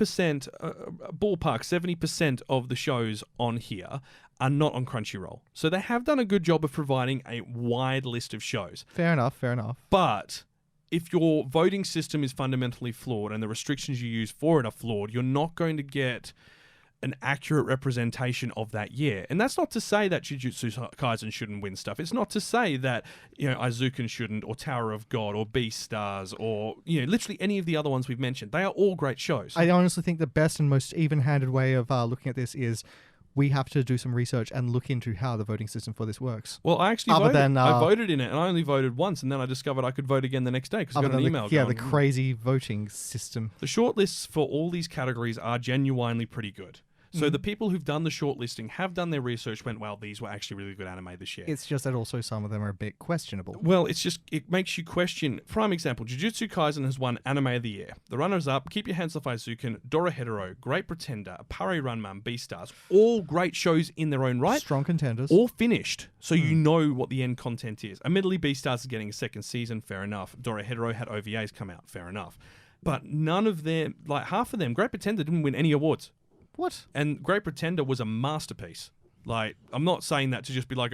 ballpark, 70% of the shows on here are not on Crunchyroll. So they have done a good job of providing a wide list of shows. Fair enough. But if your voting system is fundamentally flawed and the restrictions you use for it are flawed, you're not going to get an accurate representation of that year. And that's not to say that Jujutsu Kaisen shouldn't win stuff. It's not to say that, Aizuken shouldn't, or Tower of God, or Beastars, or, literally any of the other ones we've mentioned. They are all great shows. I honestly think the best and most even-handed way of looking at this is we have to do some research and look into how the voting system for this works. Well, I actually I voted in it, and I only voted once, and then I discovered I could vote again the next day because I got an email. The crazy voting system. The shortlists for all these categories are genuinely pretty good. So the people who've done the shortlisting have done their research, went, well, these were actually really good anime this year. It's just that also some of them are a bit questionable. Well, it makes you question. Prime example, Jujutsu Kaisen has won Anime of the Year. The runners-up, Keep Your Hands Off Aizuken, Dorohedoro, Great Pretender, Appare Ranman, Beastars, all great shows in their own right. Strong contenders. All finished, so you know what the end content is. Admittedly, Beastars is getting a second season, fair enough. Dorohedoro had OVAs come out, fair enough. But none of them, like half of them, Great Pretender didn't win any awards. What? And Great Pretender was a masterpiece. Like, I'm not saying that to just be like,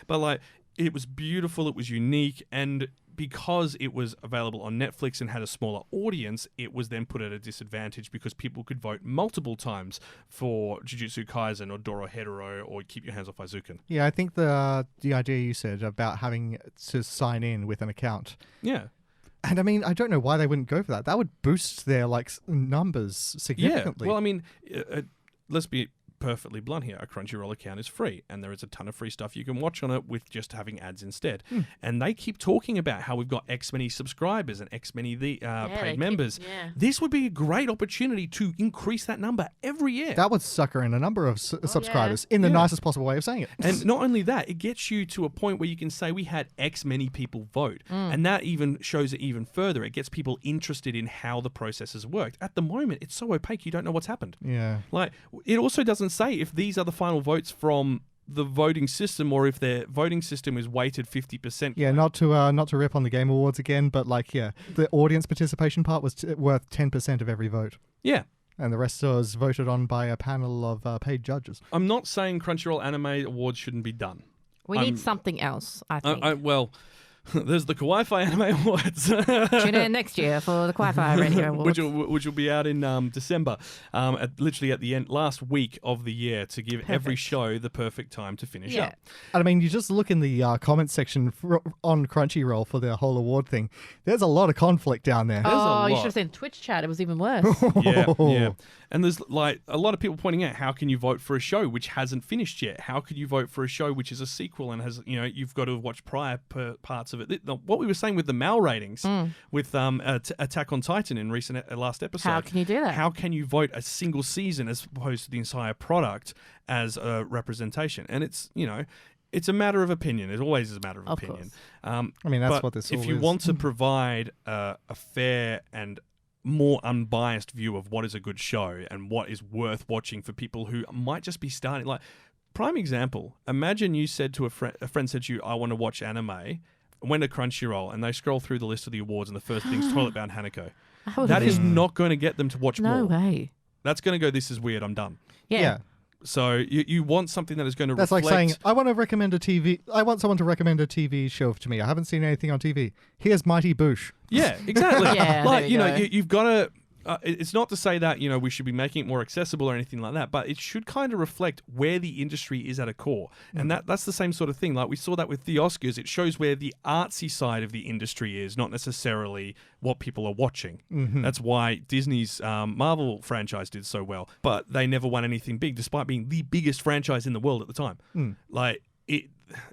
but like, it was beautiful, it was unique, and because it was available on Netflix and had a smaller audience, it was then put at a disadvantage because people could vote multiple times for Jujutsu Kaisen or Dorohedoro or Keep Your Hands Off Aizuken. Yeah, I think the idea you said about having to sign in with an account. Yeah. And I mean, I don't know why they wouldn't go for that. That would boost their numbers significantly. Yeah. Well, I mean, let's be perfectly blunt here. A Crunchyroll account is free, and there is a ton of free stuff you can watch on it with just having ads instead. And they keep talking about how we've got X many subscribers and X many paid members. This would be a great opportunity to increase that number every year. That would sucker in a number of subscribers in the nicest possible way of saying it. And not only that, it gets you to a point where you can say we had X many people vote. And that even shows it even further. It gets people interested in how the process has worked. At the moment, it's so opaque, you don't know what's happened. Yeah. Like, it also doesn't say if these are the final votes from the voting system or if their voting system is weighted 50%. Yeah, not to rip on the Game Awards again, but the audience participation part was worth 10% of every vote. Yeah. And the rest was voted on by a panel of paid judges. I'm not saying Crunchyroll Anime Awards shouldn't be done. We need something else, I think. Well, there's the Kawaii-Fi Anime Awards. Tune in next year for the Kawaii-Fi Radio Awards. which will be out in December, literally at the end, last week of the year, to give every show the perfect time to finish up. And I mean, you just look in the comment section on Crunchyroll for the whole award thing. There's a lot of conflict down there. You should have seen Twitch chat. It was even worse. Yeah. And there's like a lot of people pointing out, how can you vote for a show which hasn't finished yet? How could you vote for a show which is a sequel and has, you've got to watch prior parts of it? What we were saying with the Mal ratings with Attack on Titan in last episode. How can you do that? How can you vote a single season as opposed to the entire product as a representation? And it's, it's a matter of opinion. It always is a matter of opinion. I mean, that's what this all is. If you want to provide a fair and more unbiased view of what is a good show and what is worth watching for people who might just be starting, like, prime example, imagine you said to a friend said to you, I want to watch anime, went to Crunchyroll, and they scroll through the list of the awards, and the first thing's Toilet Bound Hanako. That is not going to get them to watch more. No way. That's going to go, this is weird, I'm done. Yeah. So you want something that is going to That's reflect... like saying, I want someone to recommend a TV show to me. I haven't seen anything on TV. Here's Mighty Boosh. Yeah, exactly. Like, you've got to... it's not to say that, we should be making it more accessible or anything like that, but it should kind of reflect where the industry is at a core. And that's the same sort of thing. Like, we saw that with the Oscars. It shows where the artsy side of the industry is, not necessarily what people are watching. That's why Disney's Marvel franchise did so well, but they never won anything big, despite being the biggest franchise in the world at the time.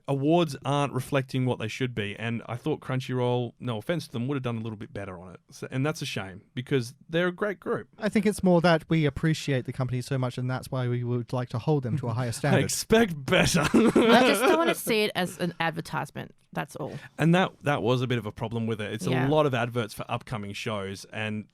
Awards aren't reflecting what they should be, and I thought Crunchyroll, no offense to them, would have done a little bit better on it, and that's a shame because they're a great group. I think it's more that we appreciate the company so much, and that's why we would like to hold them to a higher standard. I expect better. I just don't want to see it as an advertisement. That's all. And that was a bit of a problem with it. It's a lot of adverts for upcoming shows, and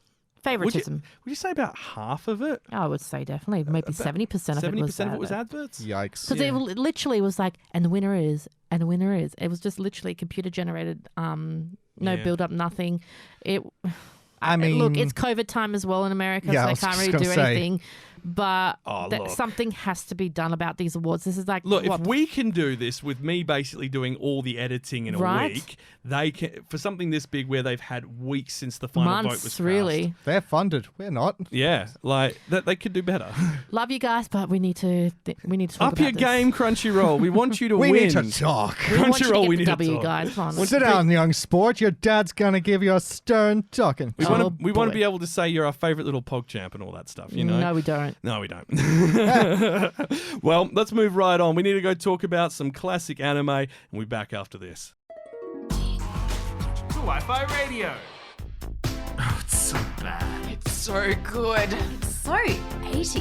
favoritism. Would you say about half of it? I would say definitely. Maybe 70% of it was 70% of it was adverts? Yikes. Because it literally was like, and the winner is, and the winner is. It was just literally computer generated, no build up, nothing. I mean, look, it's COVID time as well in America, Yeah, I so was they can't just really do gonna say. anything. But look. something has to be done about these awards. This is like, Look, what, if we can do this with me basically doing all the editing in a Right. week, they can for something this big where they've had weeks since the final vote was months, passed. really. they're funded. We're not. Yeah, like that they could do better. Love you guys, but we need to talk Up about your this. game, Crunchyroll. We want you to We win. need to talk. We want you to Crunchyroll, get we the need to W, talk. guys. Come on. Sit down, young sport. Your dad's gonna give you a stern talking. We Oh, want to boy. be able to say you're our favourite little PogChamp and all that stuff, you know? No, we don't. No, we don't. Well, let's move right on. We need to go talk about some classic anime, and we'll be back after this. Kawaii-Fi Radio. Oh, it's so bad. It's so good. It's so 80s.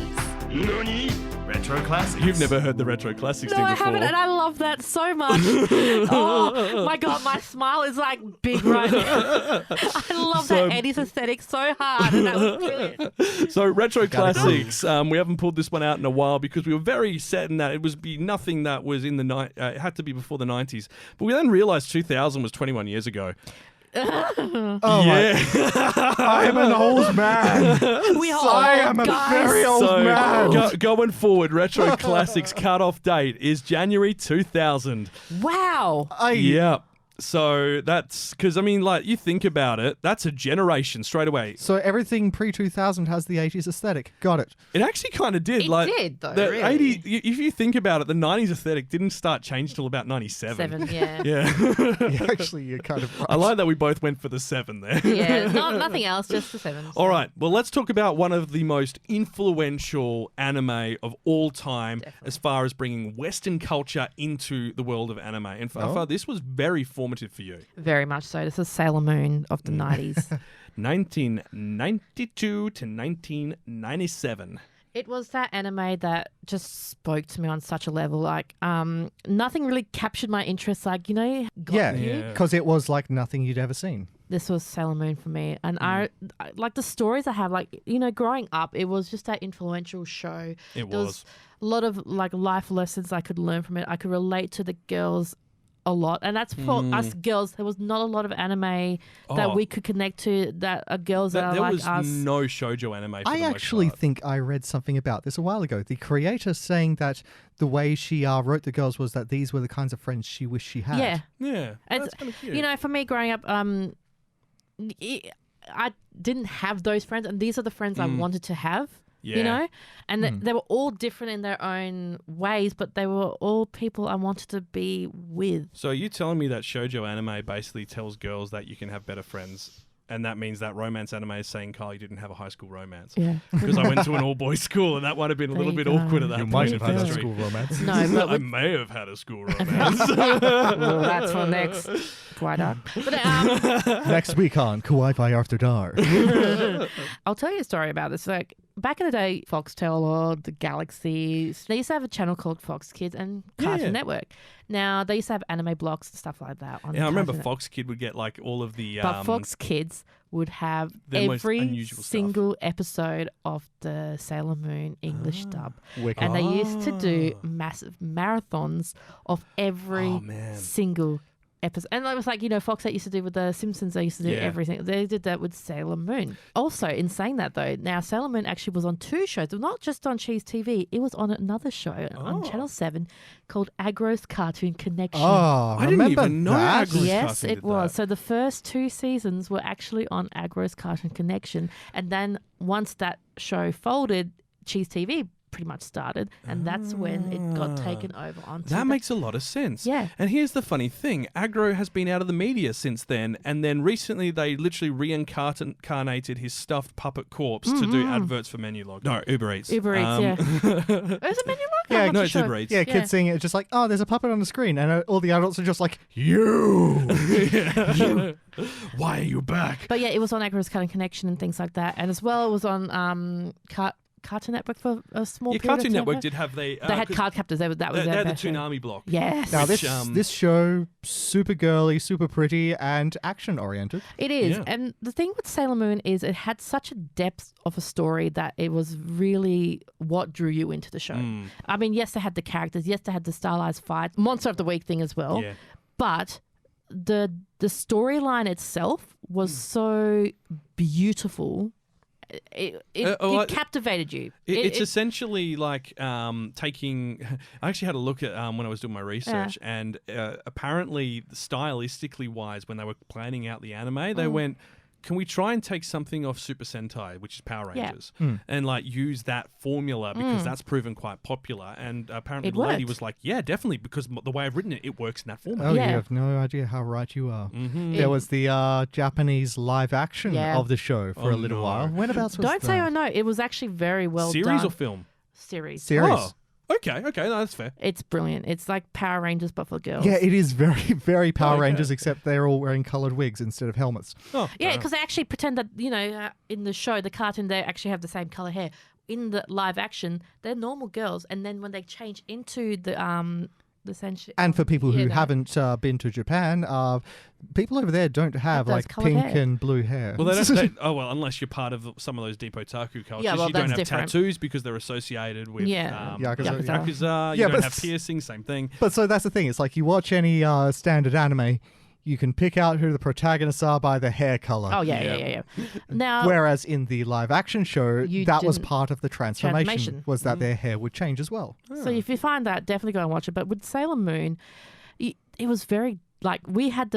Nani? Retro classics. You've never heard the retro classics No, thing I before. haven't, and I love that so much. Oh my god, my smile is like big right now. I love So- that 80s aesthetic so hard, and that was brilliant. So retro classics, we haven't pulled this one out in a while because we were very certain that it was be nothing that was in the it had to be before the 90s. But we then realised 2000 was 21 years ago. Oh Yeah. I am an old man. We are I old, am a guys. very old So man. going forward, retro classics cut-off date is January 2000. Wow. Yeah. So that's because, I mean, like, you think about it, that's a generation straight away. So everything pre-2000 has the 80s aesthetic. Got it. It actually kind of did. It like, did, though, The really. 80, if you think about it, the 90s aesthetic didn't start change till about 97. 7, yeah. Yeah. Actually, you're kind of right. I like that we both went for the 7 there. Yeah, nothing else, just the 7. All right. Well, let's talk about one of the most influential anime of all time as far as bringing Western culture into the world of anime. And Fafa, this was very formative for you. Very much so. This is Sailor Moon of the 90s. 1992 to 1997. It was that anime that just spoke to me on such a level. Like, nothing really captured my interest. Like, you know, got you. Yeah. Because it was like nothing you'd ever seen. This was Sailor Moon for me. And I like the stories I have, like, you know, growing up, it was just that influential show. It There was a lot of like life lessons I could learn from it. I could relate to the girls a lot. And that's for us girls. There was not a lot of anime that we could connect to that are girls that are There like was us. no shoujo anime for I the most actually part. think I read something about this a while ago. The creator saying that the way she wrote the girls was that these were the kinds of friends she wished she had. Yeah. Yeah. And That's kind of cute. you know, for me growing up, I didn't have those friends, and these are the friends I wanted to have. Yeah. You know, and they were all different in their own ways, but they were all people I wanted to be with. So you telling me that shoujo anime basically tells girls that you can have better friends, and that means that romance anime is saying, Kyle, you didn't have a high school romance. Yeah. Because I went to an all-boys school, and that might have been a little There bit you go. awkward at that You point might in have had a history. school romance. No, but I with, may have had a school romance. well, that's for next Quite Dark. But Next week on Kawaii-Fi After Dark. I'll tell you a story about this. Like back in the day, Foxtel or the Galaxy, they used to have a channel called Fox Kids and Cartoon Network. Now they used to have anime blocks and stuff like that. On Yeah, I remember Cartoon Network. Fox Kid would get like all of the. But Fox Kids would have the most every unusual stuff. single episode of the Sailor Moon English dub. Wicked. And they used to do massive marathons of every Oh, man. single episode. And it was like, you know, Fox that used to do with the Simpsons, they used to do Yeah. everything. They did that with Sailor Moon. Also, in saying that though, now Sailor Moon actually was on 2 shows, not just on Cheese TV, it was on another show on Channel 7 called Agro's Cartoon Connection. Oh, I didn't remember even know that? Agro's Yes, Cartoon it did was. that. So the first 2 seasons were actually on Agro's Cartoon Connection. And then once that show folded, Cheese TV pretty much started. And that's when it got taken over onto That the- makes a lot of sense. Yeah. And here's the funny thing. Agro has been out of the media since then, and then recently they literally reincarnated his stuffed puppet corpse to do adverts for Menulog. No, Uber Eats. Uber Eats, yeah. Is it Menu Log? Yeah, I'm not no, too it's sure. Uber Eats. Yeah, kids seeing it just like, oh, there's a puppet on the screen. And all the adults are just like, you. Why are you back? But yeah, it was on Agro's Cartoon Connection and things like that. And as well, it was on Cartoon Network for a small Your period Cartoon of time. Network did have they had Card Captors. That was they their had the best show. Toonami block. Yes. Now, Which, this show, super girly, super pretty, and action-oriented. It is. Yeah. And the thing with Sailor Moon is it had such a depth of a story that it was really what drew you into the show. I mean, yes, they had the characters. Yes, they had the stylized fights. Monster of the Week thing as well. Yeah. But the storyline itself was so beautiful. It captivated you. It's essentially like taking. I actually had a look at when I was doing my research, and apparently, stylistically wise, when they were planning out the anime, they went, "Can we try and take something off Super Sentai, which is Power Rangers, and like use that formula because that's proven quite popular?" And apparently, the lady was like, "Yeah, definitely, because the way I've written it, it works in that format." Oh, you have no idea how right you are. There was the Japanese live action of the show for a little while. Whenabouts was Don't say I know. It was actually very well done. Series or film? Series. Oh. Okay, no, that's fair. It's brilliant. It's like Power Rangers, but for girls. Yeah, it is very, very Power Rangers, except they're all wearing coloured wigs instead of helmets. Oh, yeah, because they actually pretend that, in the show, the cartoon, they actually have the same colour hair. In the live action, they're normal girls, and then when they change into the essentially. And for people who haven't been to Japan, people over there don't have like pink and blue hair. Well, unless you're part of some of those deep otaku cultures, you don't have tattoos because they're associated with Yakuza. You don't have piercings, same thing. But so that's the thing. It's like you watch any standard anime, you can pick out who the protagonists are by the hair color. Oh, yeah. Now, whereas in the live action show, that was part of the transformation. Was that their hair would change as well. So if you find that, definitely go and watch it. But with Sailor Moon, it was very, like, we had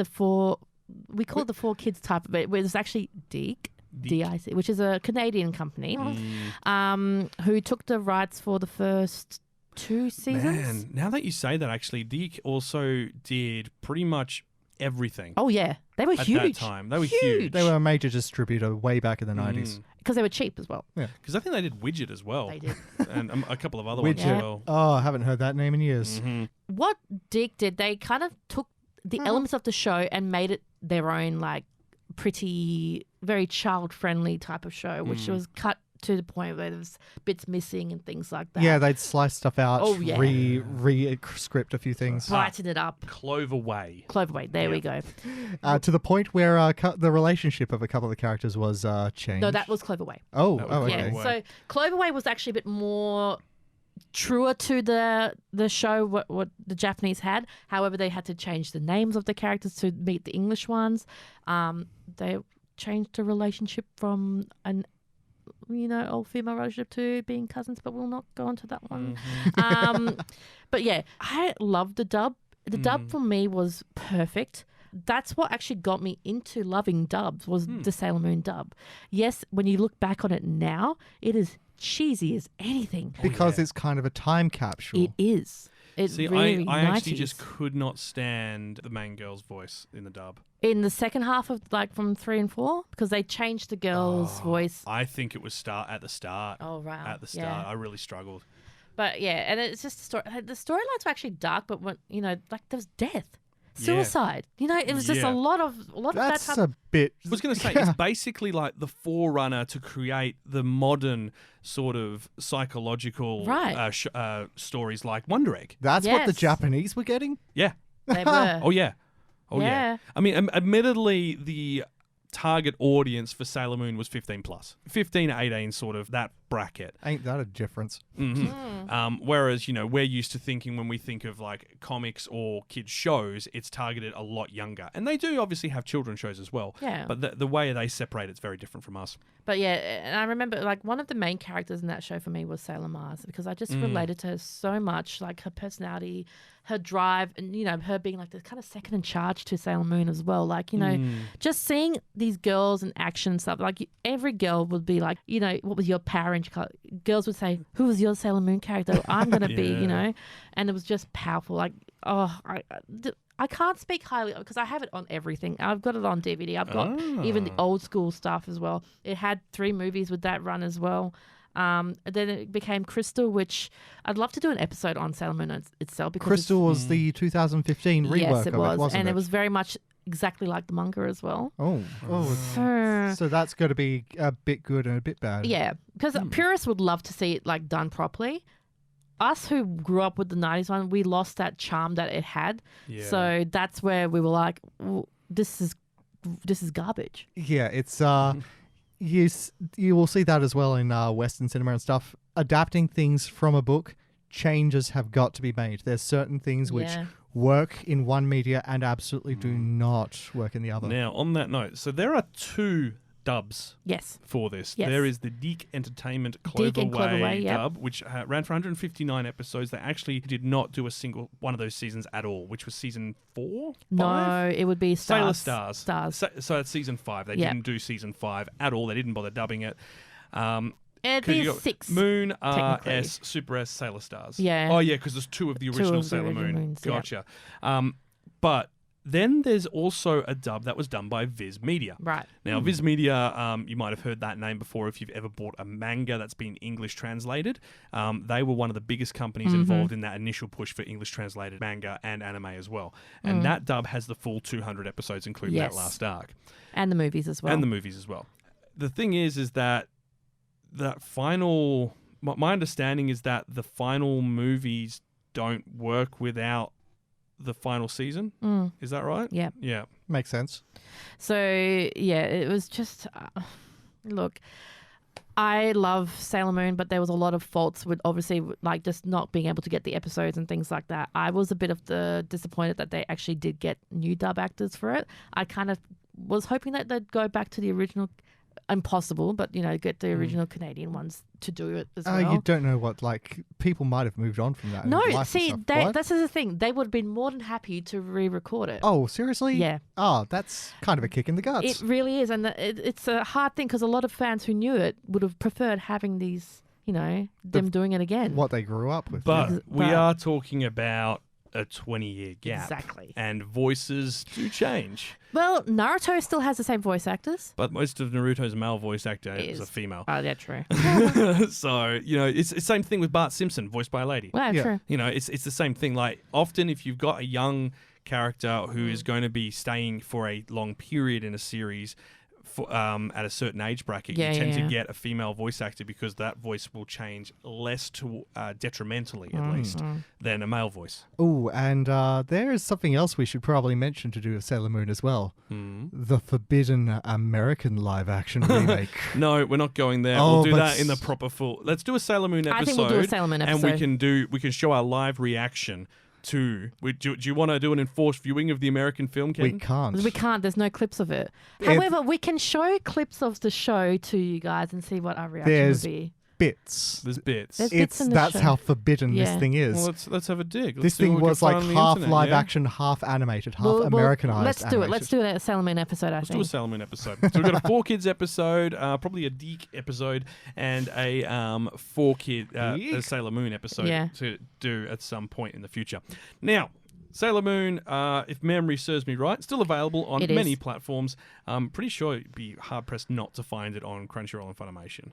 we call it the 4 kids type of it. It was actually DIC, which is a Canadian company who took the rights for the first 2 seasons. Man, now that you say that, actually, DIC also did pretty much everything. Oh yeah, they were huge. At that time, they were huge. They were a major distributor way back in the 90s. Because they were cheap as well. Yeah, because I think they did Widget as well. They did, and a couple of other ones as well. Oh, I haven't heard that name in years. What DIC did, they kind of took the elements of the show and made it their own, like, pretty, very child-friendly type of show, which was cut to the point where there's bits missing and things like that. Yeah, they'd slice stuff out, re-script a few things. Brighten it up. Clover Way, there we go. To the point where the relationship of a couple of the characters was changed. No, that was Clover Way. Okay. Yeah, so Clover Way was actually a bit more truer to the show what the Japanese had. However, they had to change the names of the characters to meet the English ones. They changed the relationship from an old female relationship to being cousins, but we'll not go into that one. But yeah, I love the dub. The dub for me was perfect. That's what actually got me into loving dubs, was the Sailor Moon dub. Yes, when you look back on it now, it is cheesy as anything. Because it's kind of a time capsule. It is. I actually just could not stand the main girl's voice in the dub. In the second half of, like, from 3 and 4, because they changed the girl's voice. I think it was at the start. Oh, right. At the start, I really struggled. But yeah, and it's just the story. The storylines were actually dark, but when there was death, suicide. It was just a lot of that type. A bit. I was going to say it's basically like the forerunner to create the modern sort of psychological stories like Wonder Egg. That's what the Japanese were getting. Yeah, they were. Oh yeah. I mean, admittedly, the target audience for Sailor Moon was 15 plus, 15 to 18, sort of that bracket. Ain't that a difference? Whereas, we're used to thinking when we think of like comics or kids shows, it's targeted a lot younger. And they do obviously have children's shows as well. Yeah. But the way they separate it's very different from us. But yeah, and I remember, like, one of the main characters in that show for me was Sailor Mars, because I just related to her so much, like her personality, her drive, and, her being like the kind of second in charge to Sailor Moon as well. Like, just seeing these girls in action and stuff, like every girl would be like, what was your Power Ranger color? Girls would say, who was your Sailor Moon character? I'm going to be, and it was just powerful. Like, I can't speak highly because I have it on everything. I've got it on DVD. I've got even the old school stuff as well. It had 3 movies with that run as well. Then it became Crystal, which I'd love to do an episode on Sailor Moon itself. Because Crystal was the 2015 rework yes, it of was, it, wasn't and it? it was very much exactly like the manga as well. So that's got to be a bit good and a bit bad. Yeah, because purists would love to see it like done properly. Us who grew up with the 90s one, we lost that charm that it had. Yeah. So that's where we were like, this is garbage. Yeah, it's you will see that as well in Western cinema and stuff. Adapting things from a book, changes have got to be made. There's certain things which work in one media and absolutely do not work in the other. Now, on that note, so there are 2 dubs Yes. for this. Yes. There is the Deke Entertainment Deke and Clover Cloverway Way, yep. dub, which ran for 159 episodes. They actually did not do a single one of those seasons at all, which was season 4? No, 5? it would be Sailor Stars. Stars. So it's season 5. They Yep. didn't do season 5 at all. They didn't bother dubbing it. It'd 'Cause be you got 6. Moon, R, technically. S, Super S, Sailor Stars. Yeah. Oh, yeah, because there's 2 of the Two original of the Sailor original Moon. Moons, yeah. Gotcha. But then there's also a dub that was done by Viz Media. Right. Now, Viz Media, you might have heard that name before if you've ever bought a manga that's been English translated. They were one of the biggest companies involved in that initial push for English translated manga and anime as well. And that dub has the full 200 episodes, including that last arc. And the movies as well. And the movies as well. The thing is that that final... My understanding is that the final movies don't work without the final season. Is that right? Yeah. Yeah. Makes sense. So, yeah, it was just... look, I love Sailor Moon, but there was a lot of faults with obviously like just not being able to get the episodes and things like that. I was a bit of disappointed that they actually did get new dub actors for it. I kind of was hoping that they'd go back to the original... Impossible, but get the original Canadian ones to do it as well. You don't know what, people might have moved on from that. No, in life see, and stuff. What? this is the thing. They would have been more than happy to re-record it. Oh, seriously? Yeah. Oh, that's kind of a kick in the guts. It really is, and it's a hard thing because a lot of fans who knew it would have preferred having these, them doing it again. What they grew up with. But we are talking about a 20-year gap. Exactly. And voices do change. Well, Naruto still has the same voice actors. But most of Naruto's male voice actor is a female. Oh, yeah, true. So, it's the same thing with Bart Simpson, voiced by a lady. Well, Yeah. true. It's the same thing. Like, often if you've got a young character who is going to be staying for a long period in a series, at a certain age bracket, you tend to get a female voice actor because that voice will change less detrimentally, at least, than a male voice. Oh, and there is something else we should probably mention to do with Sailor Moon as well. The forbidden American live-action remake. No, we're not going there. Oh, we'll do but that in the proper full. Let's do a Sailor Moon episode. I think we'll do a Sailor Moon episode. And we can show our live reaction to. Do you want to do an enforced viewing of the American film, Ken? We can't. We can't. There's no clips of it. However, we can show clips of the show to you guys and see what our reaction would be. Bits. There's bits. There's bits in the That's show. how forbidden this Yeah. thing is. Well, let's have a dig. This see thing what we was can like find on the half internet, live yeah? action, half animated, half Well, Americanized. let's do it. animated. Let's do a Sailor Moon episode, I Let's do think. a Sailor Moon episode. So we've got a 4Kids episode, probably a Deke episode, and a 4Kid a Sailor Moon episode to do at some point in the future. Now, Sailor Moon, if memory serves me right, still available on many platforms. I'm pretty sure you'd be hard-pressed not to find it on Crunchyroll and Funimation.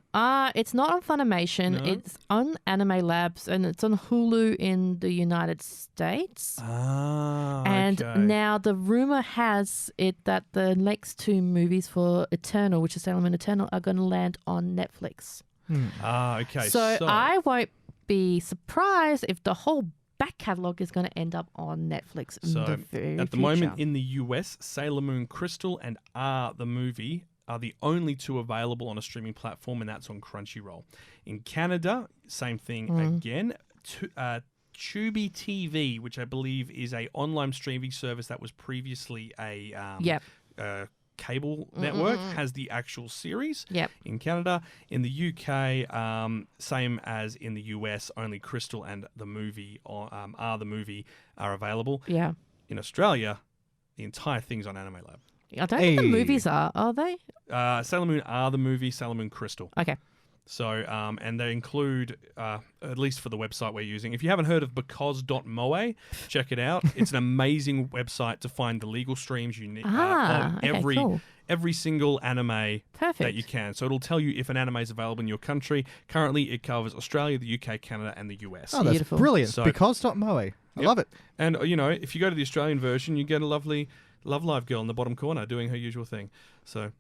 It's not on Funimation. No? It's on Anime Labs, and it's on Hulu in the United States. And okay. now the rumor has it that the next 2 movies for Eternal, which is Sailor Moon Eternal, are going to land on Netflix. Okay. So I won't be surprised if the whole back catalogue is going to end up on Netflix in the very at the future. moment in the US, Sailor Moon Crystal and R the movie are the only 2 available on a streaming platform, and that's on Crunchyroll. In Canada, same thing again. Tubi TV, which I believe is a online streaming service that was previously a cable network, has the actual series. In Canada. In the UK, same as in the US, only Crystal and the movie are the movie are available. In Australia, the entire thing's on Anime Lab. I don't think the movies are they? Sailor Moon are the movie, Sailor Moon Crystal. Okay. So, and they include, at least for the website we're using, if you haven't heard of because.moe, check it out. It's an amazing website to find the legal streams you need of every single anime that you can. So it'll tell you if an anime is available in your country. Currently, it covers Australia, the UK, Canada, and the US. Oh, that's Beautiful. brilliant. So, because.moe. I love it. And, if you go to the Australian version, you get a lovely Love Live girl in the bottom corner doing her usual thing. So...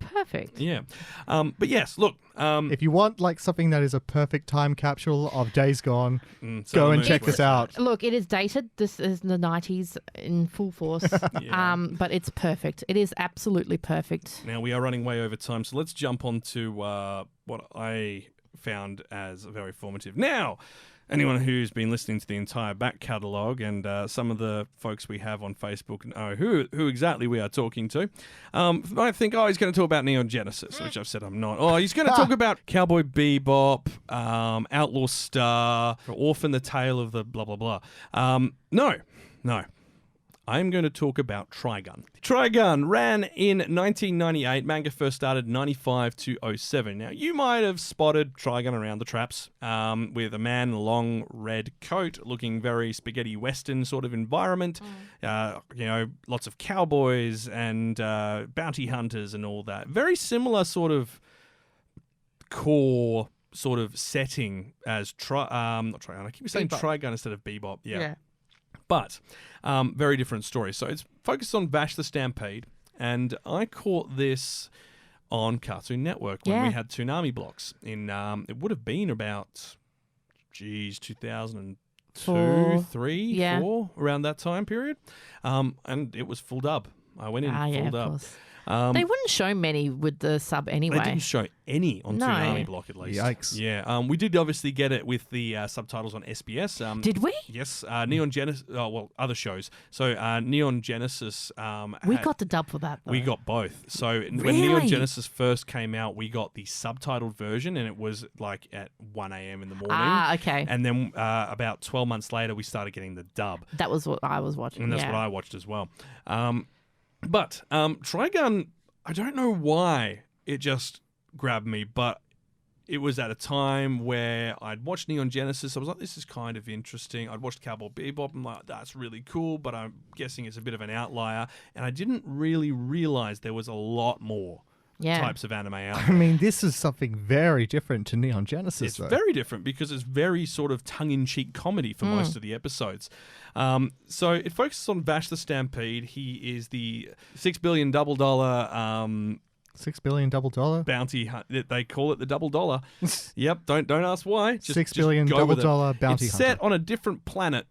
Perfect. Yeah. But yes, look. If you want something that is a perfect time capsule of days gone, Sailor go and Moon check this out. Look, it is dated. This is the 90s in full force. But it's perfect. It is absolutely perfect. Now, we are running way over time, so let's jump on to what I found as very formative. Now, anyone who's been listening to the entire back catalogue and some of the folks we have on Facebook know who exactly we are talking to, might think, oh, he's going to talk about Neon Genesis, which I've said I'm not. Oh, he's going to talk about Cowboy Bebop, Outlaw Star, Orphan the Tale of the blah, blah, blah. No. I'm going to talk about Trigun. Trigun ran in 1998. Manga first started 95 to 07. Now, you might have spotted Trigun around the traps with a man in a long red coat looking very spaghetti western sort of environment. Lots of cowboys and bounty hunters and all that. Very similar sort of core sort of setting as not Trigun. I keep saying Trigun instead of Bebop. Yeah. But very different story. So it's focused on Vash the Stampede, and I caught this on Cartoon Network when we had Toonami blocks in, it would have been about, 2002, 3, 4, around that time period. And it was full dub. I went in full dub. Of course. They wouldn't show many with the sub anyway. They didn't show any on Toonami block, at least. Yikes. Yeah. We did obviously get it with the subtitles on SBS. Did we? Yes. Neon Genesis. Other shows. So Neon Genesis. We got the dub for that, though. We got both. So when Neon Genesis first came out, we got the subtitled version, and it was like at 1 a.m. in the morning. Ah, okay. And then about 12 months later, we started getting the dub. That was what I was watching. And that's what I watched as well. But Trigun, I don't know why it just grabbed me, but it was at a time where I'd watched Neon Genesis. I was like, this is kind of interesting. I'd watched Cowboy Bebop. I'm like, that's really cool, but I'm guessing it's a bit of an outlier. And I didn't really realize there was a lot more types of anime out there. I mean, this is something very different to Neon Genesis, though. It's very different because it's very sort of tongue-in-cheek comedy for most of the episodes. So it focuses on Vash the Stampede. He is the $6 billion $6 billion $6 bounty hunt. They call it the $1. Yep. Don't ask why. $6 billion $1 bounty it's hunter. set on a different planet,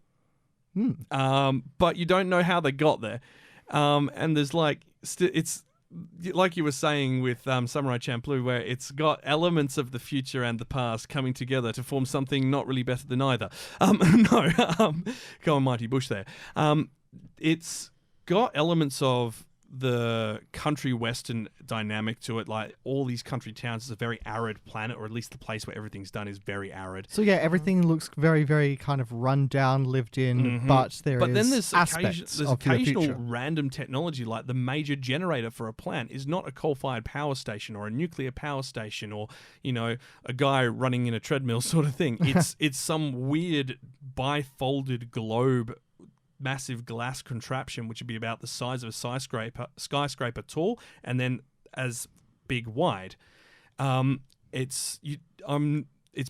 but you don't know how they got there. And there's like it's. Like you were saying with Samurai Champloon, where it's got elements of the future and the past coming together to form something not really better than either. Go on, Mighty Bush there. It's got elements of the country western dynamic to it, like all these country towns. Is a very arid planet, or at least the place where everything's done is very arid. So yeah, everything looks very, very kind of run down, lived in, but then there's occasional random technology, like the major generator for a plant is not a coal-fired power station or a nuclear power station or, a guy running in a treadmill sort of thing. It's some weird bifolded globe, massive glass contraption, which would be about the size of a skyscraper tall, and then as big wide. It's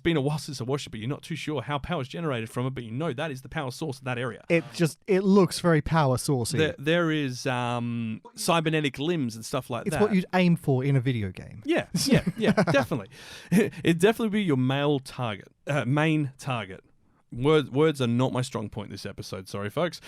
been a while since I watched it, but you're not too sure how power is generated from it, but you know that is the power source of that area. It looks very power sourcey. There is cybernetic limbs and stuff like that. It's what you'd aim for in a video game. Yeah, definitely. It'd definitely be your main target. Words are not my strong point this episode, sorry folks.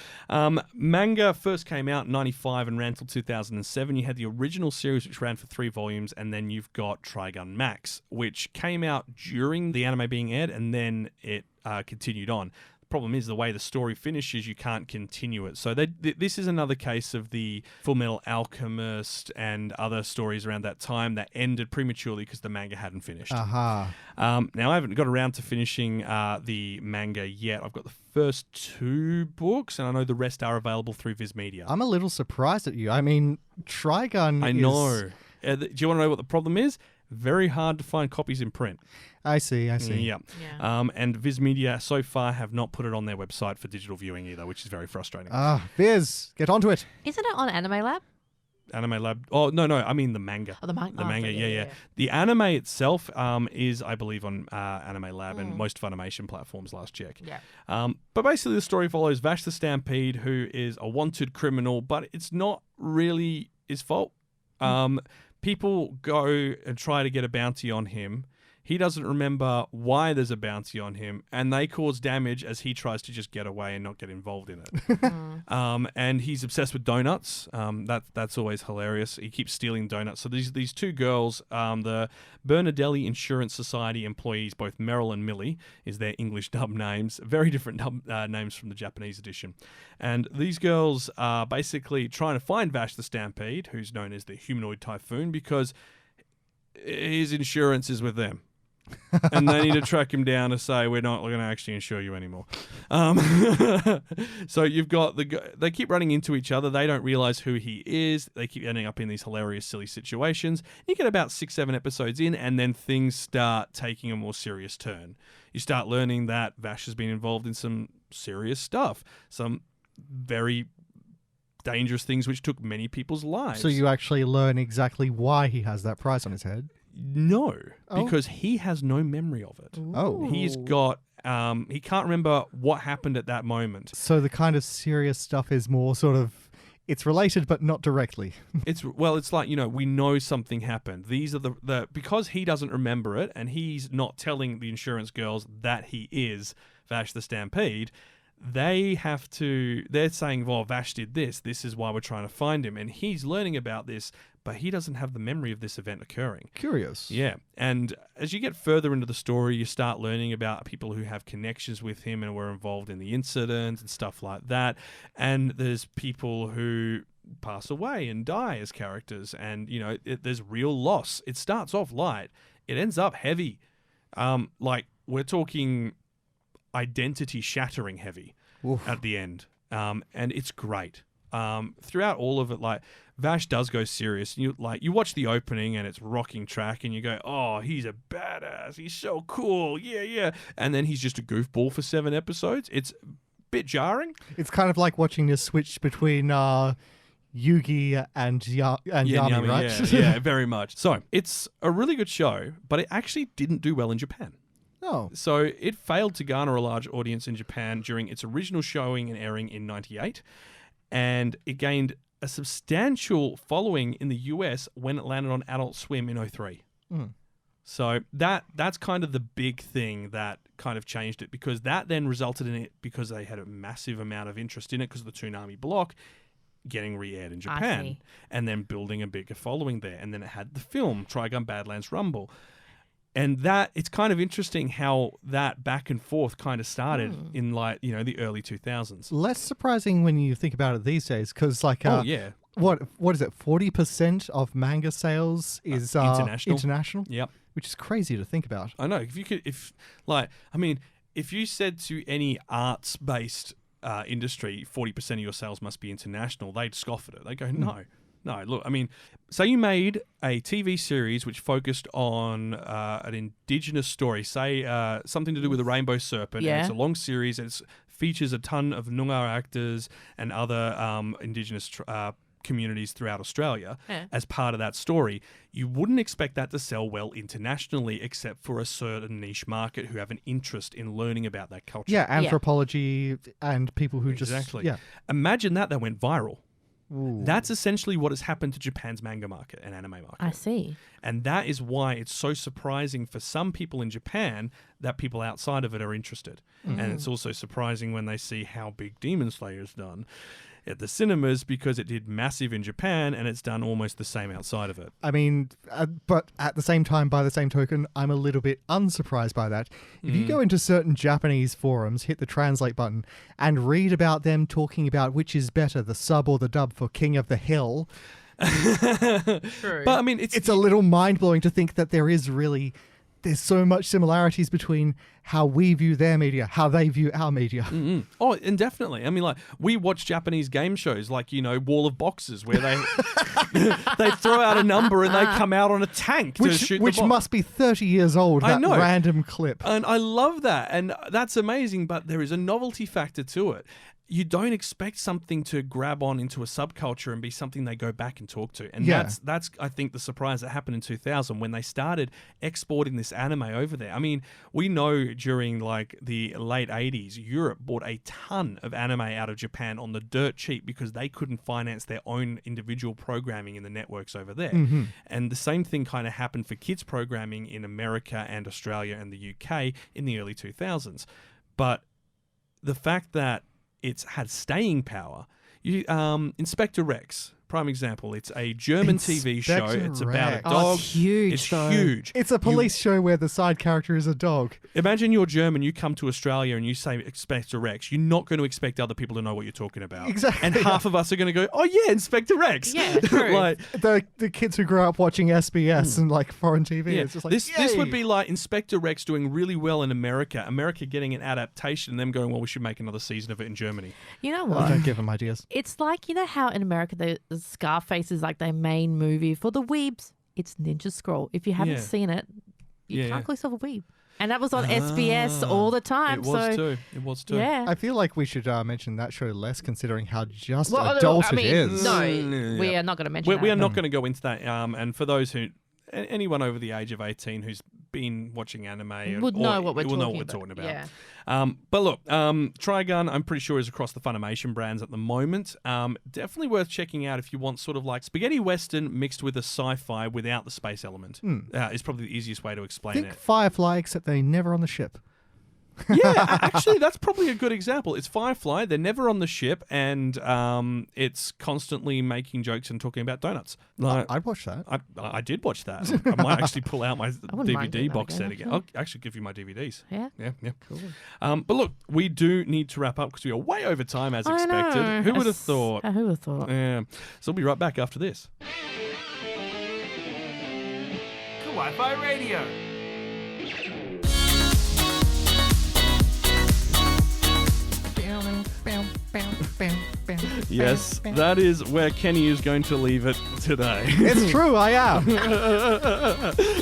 Manga first came out in 95 and ran till 2007. You had the original series, which ran for 3 volumes, and then you've got Trigun Max, which came out during the anime being aired, and then it continued on. Problem is, the way the story finishes, you can't continue it. So this is another case of the Full Metal Alchemist and other stories around that time that ended prematurely because the manga hadn't finished. Aha. Now, I haven't got around to finishing the manga yet. I've got the first 2 books, and I know the rest are available through Viz Media. I'm a little surprised at you. I mean, Trigun I know. Do you want to know what the problem is? Very hard to find copies in print. I see. Yeah. And Viz Media so far have not put it on their website for digital viewing either, which is very frustrating. Viz, get onto it. Isn't it on Anime Lab? Anime Lab. Oh, no, I mean the manga. Oh, the manga. The manga, yeah. The anime itself is, I believe, on Anime Lab and most Funimation platforms, last check. Yeah. But basically the story follows Vash the Stampede, who is a wanted criminal, but it's not really his fault. People go and try to get a bounty on him. He doesn't remember why there's a bounty on him, and they cause damage as he tries to just get away and not get involved in it. And he's obsessed with donuts. That's always hilarious. He keeps stealing donuts. So these two girls, the Bernadelli Insurance Society employees, both Meryl and Millie, is their English dub names. Very different dub names from the Japanese edition. And these girls are basically trying to find Vash the Stampede, who's known as the humanoid typhoon, because his insurance is with them. And they need to track him down to say, we're not going to actually insure you anymore. So you've got they keep running into each other. They don't realize who he is. They keep ending up in these hilarious, silly situations. You get about 6-7 episodes in, and then things start taking a more serious turn. You start learning that Vash has been involved in some serious stuff, some very dangerous things which took many people's lives. So you actually learn exactly why he has that price on his head? No, because he has no memory of it. Oh. He's got, he can't remember what happened at that moment. So the kind of serious stuff is more sort of, it's related but not directly. It's like, we know something happened. These are because he doesn't remember it, and he's not telling the insurance girls that he is Vash the Stampede. They're saying, well, Vash did this is why we're trying to find him, and he's learning about this, but he doesn't have the memory of this event occurring. Curious. Yeah, and as you get further into the story, you start learning about people who have connections with him and were involved in the incident and stuff like that, and there's people who pass away and die as characters, and, there's real loss. It starts off light. It ends up heavy. We're talking identity-shattering heavy at the end, and it's great. Throughout all of it, Vash does go serious. You watch the opening and it's rocking track, and you go, "Oh, he's a badass. He's so cool. Yeah." And then he's just a goofball for 7 episodes. It's a bit jarring. It's kind of like watching this switch between Yugi and Yami, right? Yeah, very much. So it's a really good show, but it actually didn't do well in Japan. Oh. So it failed to garner a large audience in Japan during its original showing and airing in 98, and it gained a substantial following in the US when it landed on Adult Swim in 03. So that's kind of the big thing that kind of changed it, because that then resulted in it, because they had a massive amount of interest in it because of the Toonami block, getting re-aired in Japan and then building a bigger following there. And then it had the film Trigun Badlands Rumble. And that, it's kind of interesting how that back and forth kind of started in the early 2000s. Less surprising when you think about it these days, because what is it? 40% of manga sales is international. Yep. Which is crazy to think about. I know. If you said to any arts-based industry, 40% of your sales must be international, they'd scoff at it. They go, no. No, look, say you made a TV series which focused on an indigenous story, say something to do with the Rainbow Serpent, and it's a long series, and it features a ton of Noongar actors and other indigenous communities throughout Australia as part of that story. You wouldn't expect that to sell well internationally, except for a certain niche market who have an interest in learning about that culture. Yeah, anthropology and people who exactly. just... Imagine that went viral. Ooh. That's essentially what has happened to Japan's manga market and anime market. I see. And that is why it's so surprising for some people in Japan that people outside of it are interested. And it's also surprising when they see how big Demon Slayer's done at the cinemas, because it did massive in Japan and it's done almost the same outside of it. But at the same time, by the same token, I'm a little bit unsurprised by that. If you go into certain Japanese forums, hit the translate button, and read about them talking about which is better, the sub or the dub for King of the Hill. True. But it's a little mind-blowing to think that there's so much similarities between how we view their media, how they view our media. Mm-hmm. Oh, and definitely. We watch Japanese game shows like, Wall of Boxes, where they they throw out a number and they come out on a tank to shoot which must be 30 years old, that random clip. And I love that. And that's amazing, but there is a novelty factor to it. you don't expect something to grab on into a subculture and be something they go back and talk to. And that's I think, the surprise that happened in 2000 when they started exporting this anime over there. I mean, we know during like the late 80s, Europe bought a ton of anime out of Japan on the dirt cheap because they couldn't finance their own individual programming in the networks over there. Mm-hmm. And the same thing kind of happened for kids programming in America and Australia and the UK in the early 2000s. But the fact that it's had staying power. Inspector Rex, prime example. It's a German TV show. It's about a dog. It's huge. It's huge. It's a police show where the side character is a dog. Imagine you're German, you come to Australia and you say Inspector Rex. You're not going to expect other people to know what you're talking about. Exactly. And half of us are going to go, oh yeah, Inspector Rex. Yeah, true. Like, the kids who grew up watching SBS and like foreign TV. yeah, It's just like, this would be like Inspector Rex doing really well in America. America getting an adaptation and them going, well, we should make another season of it in Germany. You know Oh, what? don't give them ideas. It's like, you know how in America the Scarface is like their main movie for the weebs? It's Ninja Scroll. If you haven't seen it, you can't call yourself a weeb. And that was on SBS all the time. It was too. Yeah. I feel like we should mention that show less, considering how just Well, adult I mean, it is. No, Yeah. we are not going to mention that. We are not going to go into that. And for those who, anyone over the age of 18 who's been watching anime Would know what we're will know talking what we're about. talking about. Yeah. But look, Trigun, I'm pretty sure is across the Funimation brands at the moment. Definitely worth checking out if you want sort of like spaghetti western mixed with a sci-fi without the space element. Is probably the easiest way to explain Think it. Firefly, except they never on the ship. Yeah, actually, that's probably a good example. It's Firefly. They're never on the ship, and it's constantly making jokes and talking about donuts. Like, I'd watch that. I did watch that. I might actually pull out my wouldn't mind doing DVD that box again, set again. actually. I'll actually give you my DVDs. Yeah. Yeah. Cool. But look, we do need to wrap up because we are way over time as I expected. know. Who would have thought? Who would have thought? Yeah. So we'll be right back after this. Kawaii-Fi Radio. Yes, that is where Kenny is going to leave it today. It's true, I am.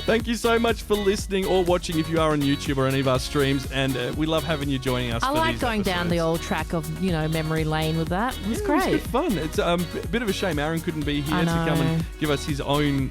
Thank you so much for listening or watching if you are on YouTube or any of our streams, and we love having you joining us. I for like these going down episodes. the old track of, memory lane with that. It's Yeah, great. It was good fun. It's a bit of a shame Aaron couldn't be here I to come and know. give us his own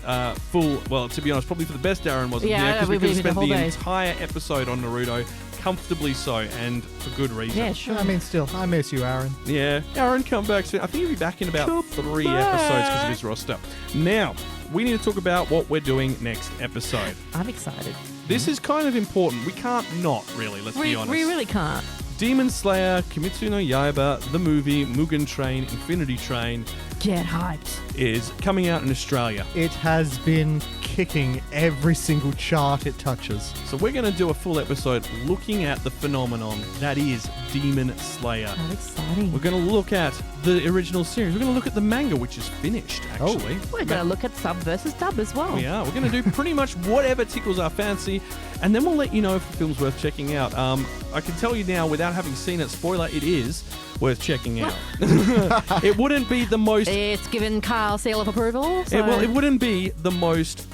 full. Well, to be honest, probably for the best, Aaron wasn't Yeah, here because we we've could have been spent the the whole day. entire episode on Naruto, comfortably so, and for good reason. Yeah, sure. I mean, still, I miss you, Aaron. Yeah, Aaron, come back soon. I think he'll be back in about 3 episodes because of his roster. Now, we need to talk about what we're doing next episode. I'm excited. This is kind of important. We can't not, really, let's be honest. We really can't. Demon Slayer, Kimetsu no Yaiba, the movie, Mugen Train, Infinity Train Get hyped. is coming out in Australia. It has been kicking every single chart it touches. So we're going to do a full episode looking at the phenomenon that is Demon Slayer. How exciting. We're going to look at the original series. We're going to look at the manga, which is finished, actually. We're going to look at sub versus dub as well. We are. We're going to do pretty much whatever tickles our fancy, and then we'll let you know if the film's worth checking out. I can tell you now, without having seen it, spoiler, it is worth checking out. It wouldn't be the most... It's given Kyle seal of approval. So. It wouldn't be the most...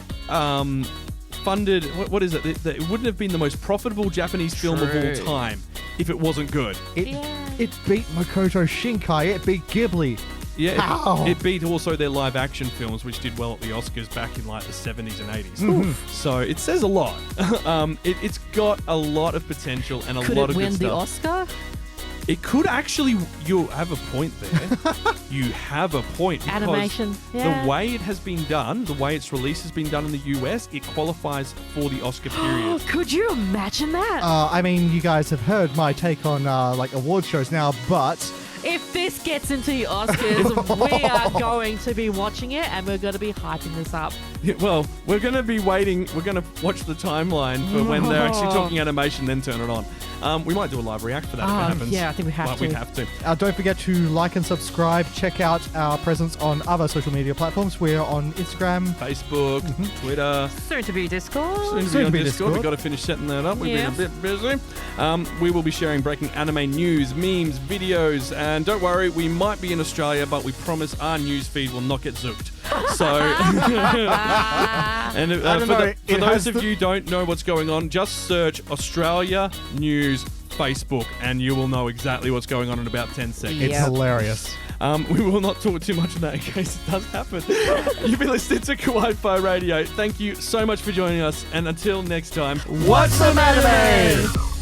funded, what is it? It wouldn't have been the most profitable Japanese film of all time if it wasn't good. It beat Makoto Shinkai. It beat Ghibli. Yeah, How? it beat also their live action films, which did well at the Oscars back in like the 70s and 80s. Mm-hmm. So it says a lot. It's got a lot of potential and a Could lot it of win good the stuff. Oscar? It could actually. You have a point there. You have a point. Because Animation, yeah. the way it has been done, the way its release has been done in the US, it qualifies for the Oscar period. Could you imagine that? I mean, you guys have heard my take on like award shows now, but If this gets into the Oscars, we are going to be watching it and we're going to be hyping this up. Yeah, well, we're going to be waiting. We're going to watch the timeline for when they're actually talking animation, then turn it on. We might do a live react for that if it happens. Yeah, I think we have Well, to. we'd have to. don't forget to like and subscribe. Check out our presence on other social media platforms. We're on Instagram. Facebook, Twitter. Soon to be Discord. Soon to be on Discord. We've got to finish setting that up. We've been a bit busy. We will be sharing breaking anime news, memes, videos, and don't worry, we might be in Australia, but we promise our news feed will not get zooked. So, and for those of you who don't know what's going on, just search Australia News Facebook, and you will know exactly what's going on in about 10 seconds. It's hilarious. We will not talk too much of that in case it does happen. You've been listening to Kawaii-Fi Radio. Thank you so much for joining us, and until next time, Watch some anime!